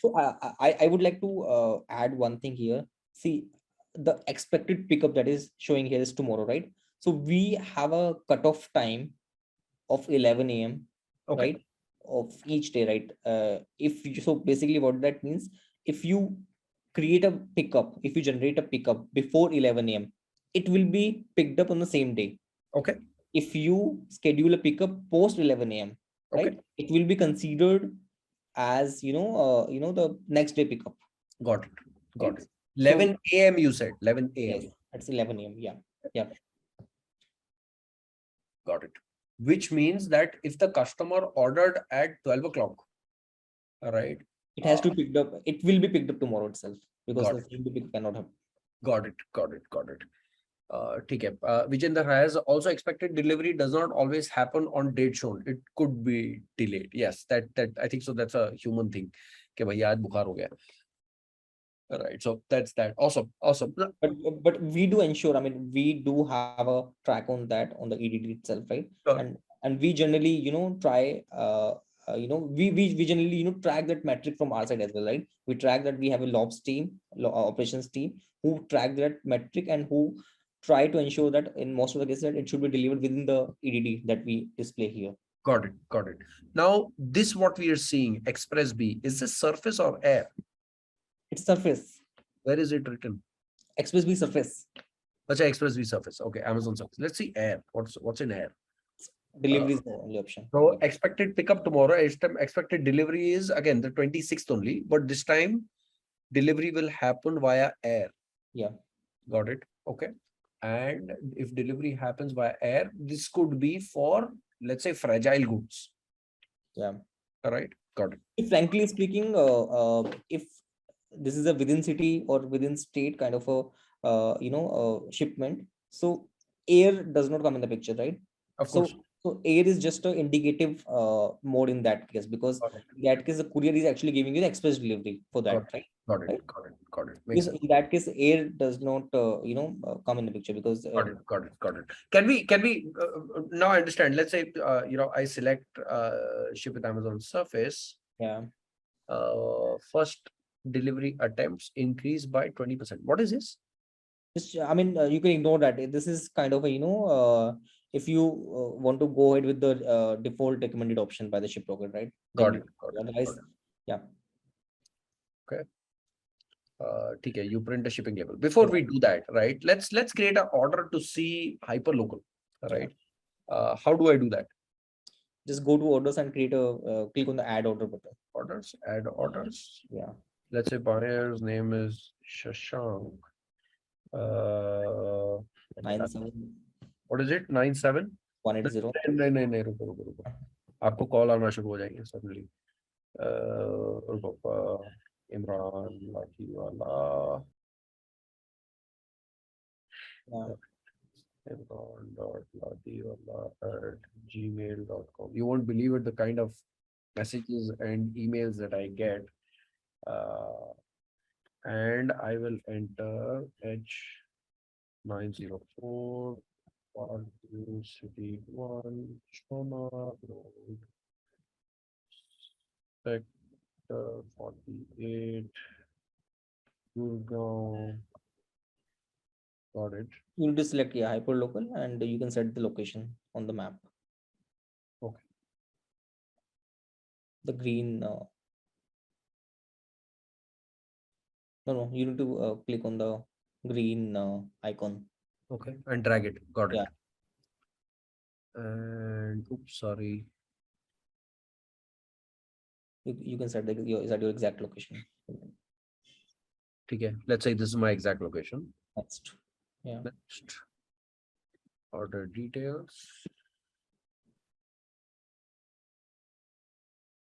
So I would like to add one thing here. See, the expected pickup that is showing here is tomorrow, right? So we have a cutoff time of 11 a.m. Okay. right, of each day, right? So basically what that means, if you create a pickup, if you generate a pickup before 11 a.m., it will be picked up on the same day. Okay. If you schedule a pickup post 11 a.m., right, Okay. it will be considered as the next day pickup. Got it. Got it. 11 a.m. you said. 11 a.m. Yes, it's 11 a.m. Yeah. Yeah. Got it. Which means that if the customer ordered at 12 o'clock, right? It has to be picked up. It will be picked up tomorrow itself, because Got the same day pick cannot happen. Got it. Got it. Got it. ठीक है. Vijender has also expected delivery does not always happen on date shown. It could be delayed. Yes, that I think so. That's a human thing. कि भैया आज बुखार हो गया. Right. So that's that. Awesome. Awesome. But we do ensure. I mean, we do have a track on that on the EDD itself, right? Sure. And we generally try we generally track that metric from our side as well, right? We track that. We have a LOPS team, operations team, who track that metric and who try to ensure that in most of the cases that it should be delivered within the EDD that we display here. Got it. Got it. Now, this what we are seeing, Express B, is this surface or air? It's surface. Where is it written? Express B surface. Acha, Express B surface. Okay, Amazon surface. Let's see air. What's in air? Delivery is the only option. So expected pickup tomorrow. Expected delivery is again the 26th only, but this time delivery will happen via air. Yeah. Got it. Okay. And if delivery happens via air, this could be for, let's say, fragile goods. Yeah. All right. Got it. If frankly speaking, if this is a within city or within state kind of a shipment, so air does not come in the picture, right? Of course. So air is just an indicative mode in that case, because in that case the courier is actually giving you the express delivery for that, right? Got it. Right? Got it. Got it. Because in that case, air does not come in the picture, because Got it. Got it. Got it. Can we now I understand? Let's say I select ship with Amazon Surface. Yeah. First delivery attempts increase by 20%. What is this? Just, I mean, you can ignore that. This is kind of a if you want to go ahead with the default recommended option by the Shiprocket, right? Got it. Got it. Otherwise, yeah. Okay. Okay, you print a shipping label. Before we do that, right? Let's create an order to see hyperlocal, right? How do I do that? Just go to orders and create a click on the add order button. Orders, add orders. Yeah. Let's say buyer's name is Shashank. 97. What is it? 97 180. नहीं रुको आपको call आना शुरू हो जाएंगे suddenly. Imran Lathivalla imran.lathivalla@gmail.com. You won't believe it, the kind of messages and emails that I get. And I will enter H904 City 1 Shona Road Sector 48 Gurgaon Got it. You need to select hyperlocal, and you can set the location on the map. Okay. The green. No, you need to click on the green icon. Okay. And drag it. Got it. Yeah. And oops, sorry. You can set your exact location. Okay. Let's say this is my exact location. Next. Yeah. Next. Order details.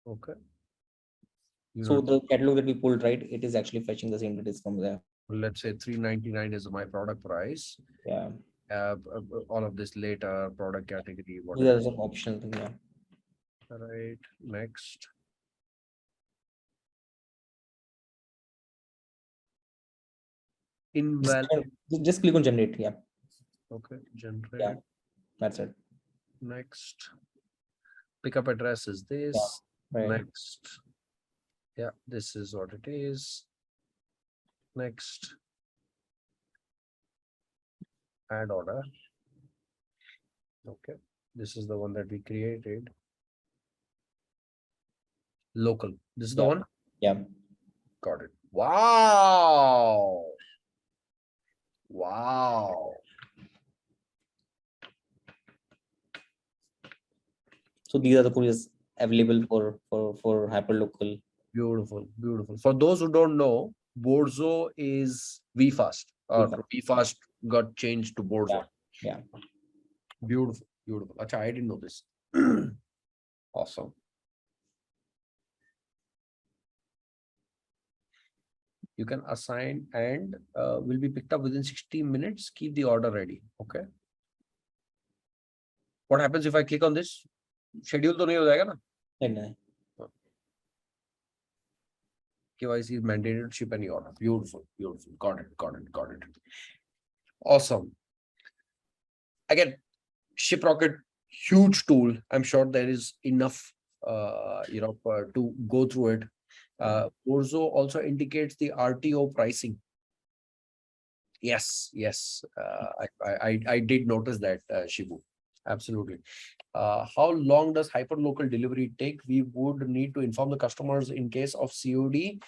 Okay. So the catalog that we pulled, right, it is actually fetching the same details from there. Let's say 399 is my product price. Yeah. All of this later, product category, These whatever. are some optional thing. Yeah. Right. Next. Invalid. Just click on generate. Yeah. Okay. Generate. Yeah. That's it. Next. Pickup address is this. Right. Next. Yeah, this is what it is. Next. Add order. Okay. This is the one that we created. Local. This is the one? Yeah. Got it. Wow. Wow. So these are the couriers available for hyperlocal. Beautiful, beautiful. For those who don't know, Borzo is VFast, or VFast got changed to Borzo. Yeah. Beautiful, beautiful. Achha, I didn't know this. Awesome. You can assign and will be picked up within 60 minutes. Keep the order ready. Okay. What happens if I click on this? Schedule to nahi ho jayega na? KYC is mandated to ship any order. Beautiful, beautiful. Got it, got it, got it. Awesome. Again, Shiprocket, huge tool. I'm sure there is enough, to go through it. Qoruz also indicates the RTO pricing. Yes, yes. I did notice that, Shibu. Absolutely. How long does hyperlocal delivery take? We would need to inform the customers in case of COD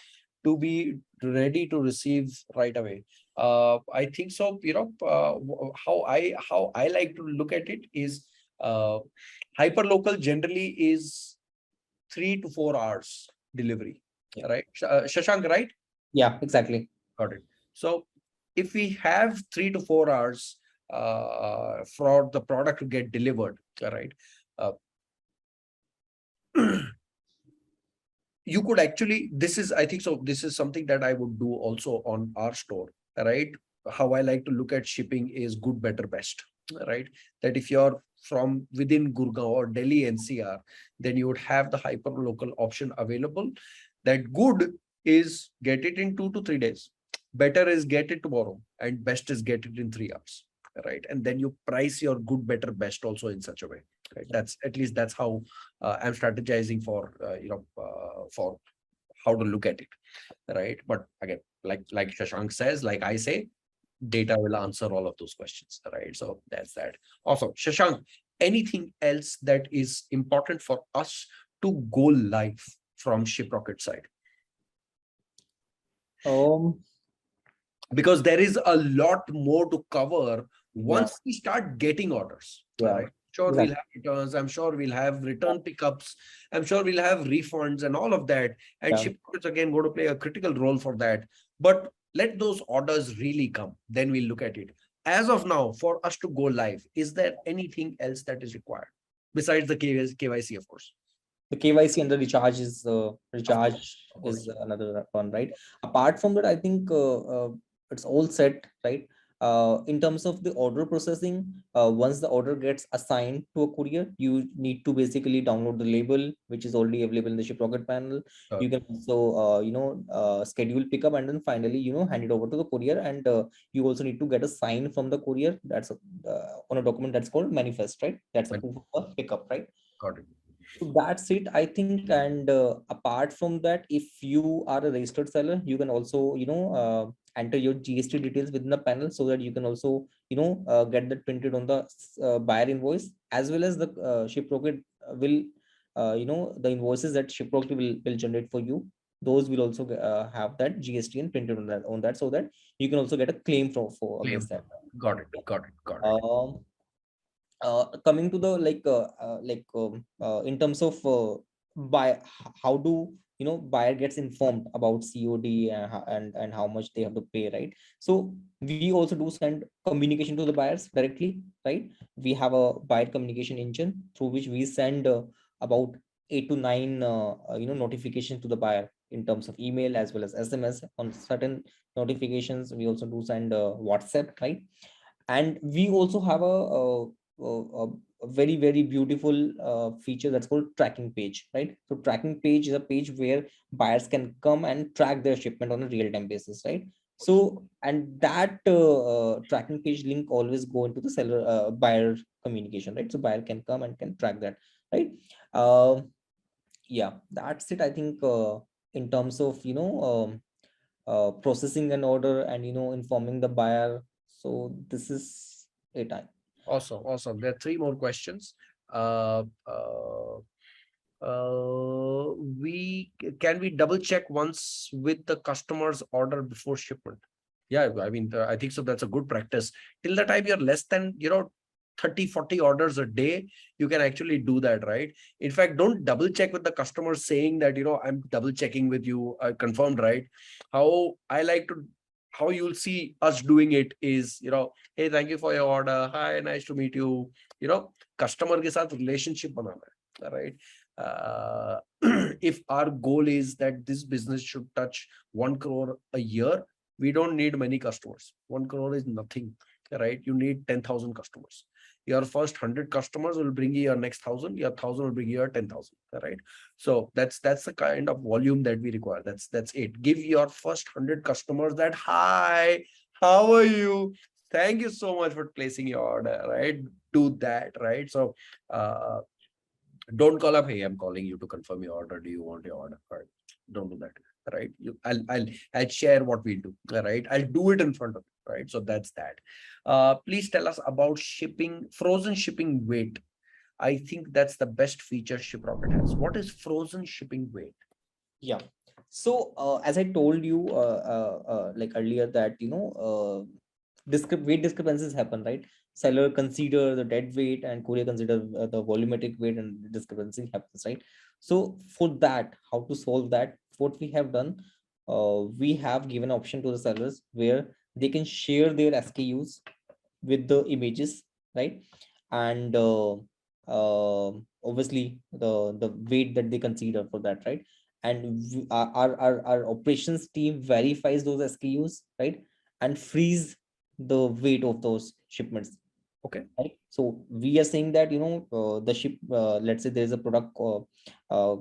to be ready to receive right away. I think so. How I like to look at it is hyperlocal generally is 3 to 4 hours delivery, right? Shashank, right? Yeah, exactly. Got it. So if we have 3 to 4 hours for the product to get delivered, right? You could actually, I think so, this is something that I would do also on our store, right? How I like to look at shipping is good, better, best, right? That if you're from within Gurgaon or Delhi NCR, then you would have the hyper local option available. That good is get it in 2 to 3 days. Better is get it tomorrow, and best is get it in 3 hours, right? And then you price your good, better, best also in such a way, right? That's at least that's how I'm strategizing for for how to look at it, right? But again, like Shashank says, like I say, data will answer all of those questions, right? So that's that. Awesome. Shashank, anything else that is important for us to go live from Shiprocket side? Because there is a lot more to cover once we start getting orders, right? Sure, we'll have returns. I'm sure we'll have return pickups. I'm sure we'll have refunds and all of that. And Shiprocket's again going to play a critical role for that. But let those orders really come. Then we'll look at it. As of now, for us to go live, is there anything else that is required besides the KYC, of course? The KYC and the recharge is another one, right? Apart from that, I think it's all set, right? In terms of the order processing, once the order gets assigned to a courier, you need to basically download the label, which is already available in the Shiprocket panel. You can also, schedule pickup, and then finally, hand it over to the courier. And you also need to get a sign from the courier. That's on a document that's called manifest, right? That's a proof of pickup, right? Got it. So that's it, I think. And apart from that, if you are a registered seller, you can also, enter your GST details within the panel, so that you can also get that printed on the buyer invoice, as well as the Shiprocket will the invoices that Shiprocket will generate for you. Those will also have that GST and printed on that, so that you can also get a claim for Claim. against that. Got it. Got it. Got it. Coming to the in terms of buy, how do buyer gets informed about COD and how much they have to pay, right? So we also do send communication to the buyers directly, right? We have a buyer communication engine through which we send about 8 to 9 notifications to the buyer in terms of email as well as SMS. On certain notifications we also do send WhatsApp, right? And we also have a very beautiful feature that's called tracking page, right? So tracking page is a page where buyers can come and track their shipment on a real-time basis, right? So, and that tracking page link always go into the seller buyer communication, right? So buyer can come and can track that, right? uh, yeah, that's it, I think, in terms of processing an order and informing the buyer. So this is it. Awesome. Awesome. There are three more questions. Uh, uh, can we double check once with the customer's order before shipment? Yeah, I mean, I think so. That's a good practice. Till the time you're less than, 30-40 orders a day, you can actually do that, right? In fact, don't double check with the customer saying that, I'm double checking with you, I confirmed, right? How I like to, how you'll see us doing it is, hey, thank you for your order. Hi, nice to meet you. Customer ke saath relationship banana hai, right? If our goal is that this business should touch 1 crore a year, we don't need many customers. 1 crore is nothing, right? You need 10,000 customers. Your first 100 customers will bring you your next 1,000. Your 1,000 will bring you your 10,000, right? So that's the kind of volume that we require. That's it. Give your first 100 customers that, hi, how are you? Thank you so much for placing your order, right? Do that, right? So don't call up, hey, I'm calling you to confirm your order. Do you want your order? Right. Don't do that, right? I'll share what we do, right? I'll do it in front of you, right? So that's that. Please tell us about frozen shipping weight. I think that's the best feature Shiprocket has. What is frozen shipping weight? Yeah. So as I told you like earlier, that weight discrepancies happen, right? Seller consider the dead weight and courier consider the volumetric weight, and discrepancy happens, right? So for that, how to solve that, what we have done, we have given option to the sellers where they can share their SKUs with the images, right? And obviously the weight that they consider for that, right? And our operations team verifies those SKUs, right? And freeze the weight of those shipments. Okay. Right. So we are saying that the ship, let's say there is a product uh,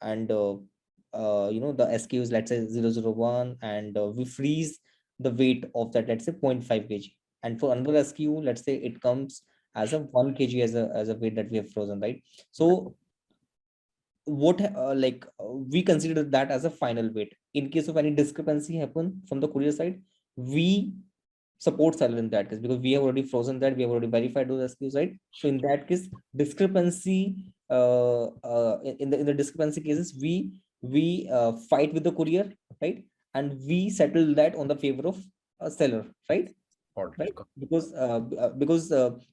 and the SKUs, let's say 001, and we freeze the weight of that, let's say 0.5 kg. And for another SKU, let's say it comes as a 1 kg as a weight that we have frozen, right? So what we consider that as a final weight. In case of any discrepancy happen from the courier side, we support seller in that case, because we have already frozen that, we have already verified those SKUs, right? So in that case, discrepancy in the discrepancy cases, we fight with the courier, right? And we settle that on the favor of a seller, right? Right, because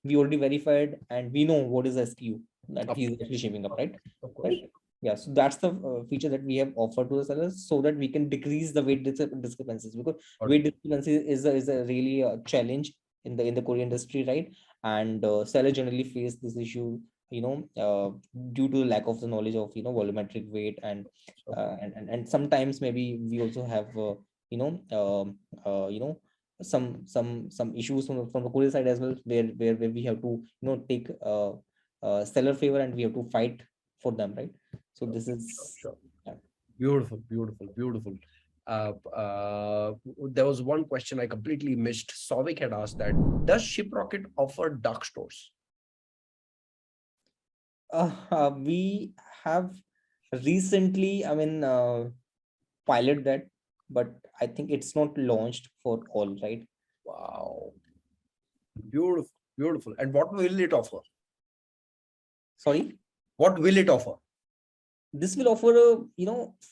we already verified and we know what is the SKU that he's actually shaping up, right? Of course. Right. Yeah, so that's the feature that we have offered to the sellers, so that we can decrease the weight discrepancies, because weight discrepancy is a really challenge in the Korean industry, right? And sellers generally face this issue, due to the lack of the knowledge of volumetric weight, and sometimes maybe we also have you know some issues from the Korean side as well, where we have to take seller favor, and we have to fight for them, right? So this is Sure. yeah. Beautiful, beautiful, beautiful. There was one question I completely missed. Souvik had asked that, does Shiprocket offer dark stores? We have recently, I mean, pilot that but I think it's not launched for all, right? Wow. Beautiful. Beautiful. And what will it offer? Sorry, What will it offer? this will offer a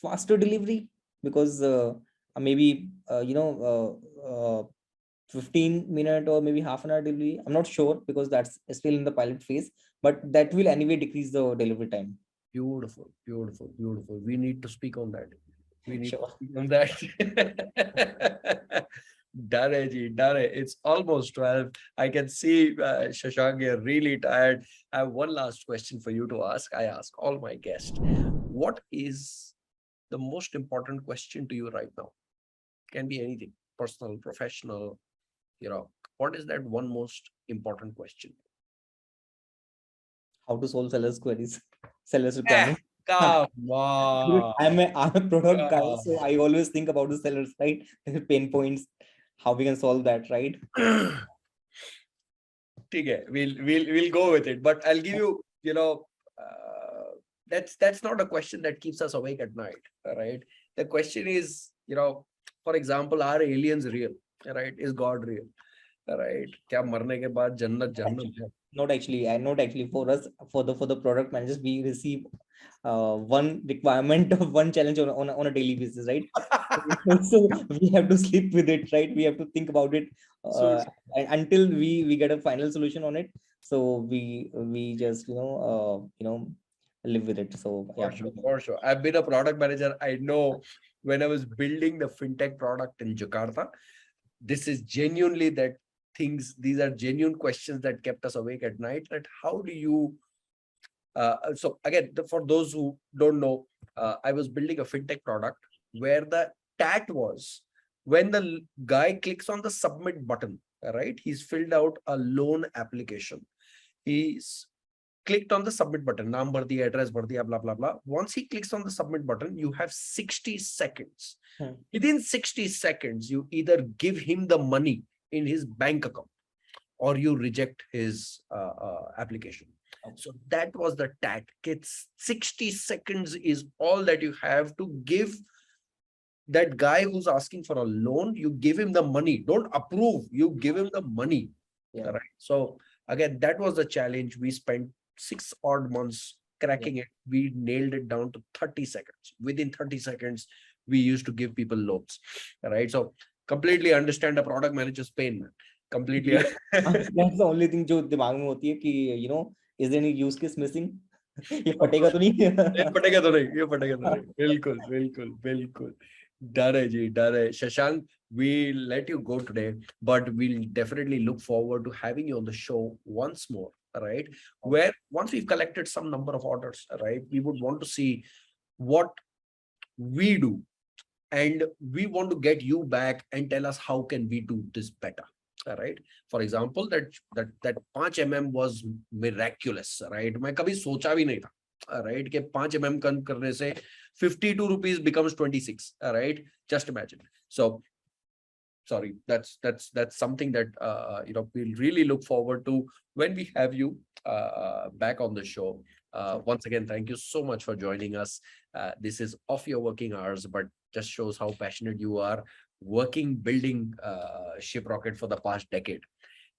faster delivery, because maybe 15-minute or maybe half an hour delivery. I'm not sure, because that's still in the pilot phase, but that will anyway decrease the delivery time. Beautiful. Beautiful. Beautiful. We need to speak on that. We need Sure. to speak on that. Done it, ji, done it. It's almost 12. I can see Shashank, you're really tired. I have one last question for you to ask. I ask all my guests. What is the most important question to you right now? Can be anything, personal, professional, what is that one most important question? How to solve sellers queries, sellers Eh, requirement. come Because on. I'm a product guy, Come so I always think about the sellers, right? Their pain points, how we can solve that, right? on. Okay, we'll go with it, but I'll give you, that's not a question that keeps us awake at night, right? The question is, for example, are aliens real, right? Is God real, right? क्या मरने के बाद जन्नत जन्नत है? Not actually, and not actually for us, for the product managers, we receive one requirement of one challenge on a daily basis, right? So we have to sleep with it, right? We have to think about it So and until we get a final solution on it. So we just live with it. So for yeah. sure, for sure. I've been a product manager. I know when I was building the fintech product in Jakarta, this is genuinely that these are genuine questions that kept us awake at night. That how do you, so again, for those who don't know, I was building a fintech product where the tat was when the guy clicks on the submit button, right? He's filled out a loan application. He's clicked on the submit button, naam bhar diya, address bhar diya, blah, blah, blah. Once he clicks on the submit button, you have 60 seconds. Within 60 seconds, you either give him the money in his bank account or you reject his application. So that was the tat. It's 60 seconds is all that you have to give that guy who's asking for a loan. You give him the money. Don't approve. You give him the money. Yeah. Right. So again, that was the challenge. We spent 6 odd months cracking it. We nailed it down to 30 seconds. Within 30 seconds, we used to give people loans. Right. So completely understand a product manager's pain, man. Completely. That's the only thing जो दिमाग में होती है कि is there any use case missing? ये फटेगा तो नहीं? ये फटेगा तो नहीं, ये फटेगा तो नहीं. बिल्कुल, बिल्कुल, बिल्कुल. डर है जी, डर है. Shashank, we let you go today, but we'll definitely look forward to having you on the show once more, right? Where once we've collected some number of orders, right, we would want to see what we do, and we want to get you back and tell us how can we do this better. All right. For example, that 5 mm was miraculous, right? मैं कभी सोचा भी नहीं था, right? कि 5 mm कम करने से 52 rupees becomes 26, right? Just imagine. So sorry, that's something that we'll really look forward to when we have you back on the show. Once again, thank you so much for joining us. This is off your working hours, but just shows how passionate you are working, building Shiprocket for the past decade.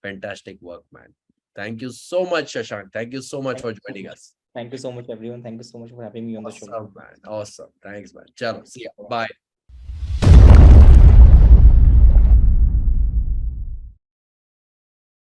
Fantastic work, man. Thank you so much, Shashank. Thank you so much for joining us. Thank you so much, everyone. Thank you so much for having me on the show. Awesome, man. Awesome. Thanks, man. Chalo, see ya. Bye.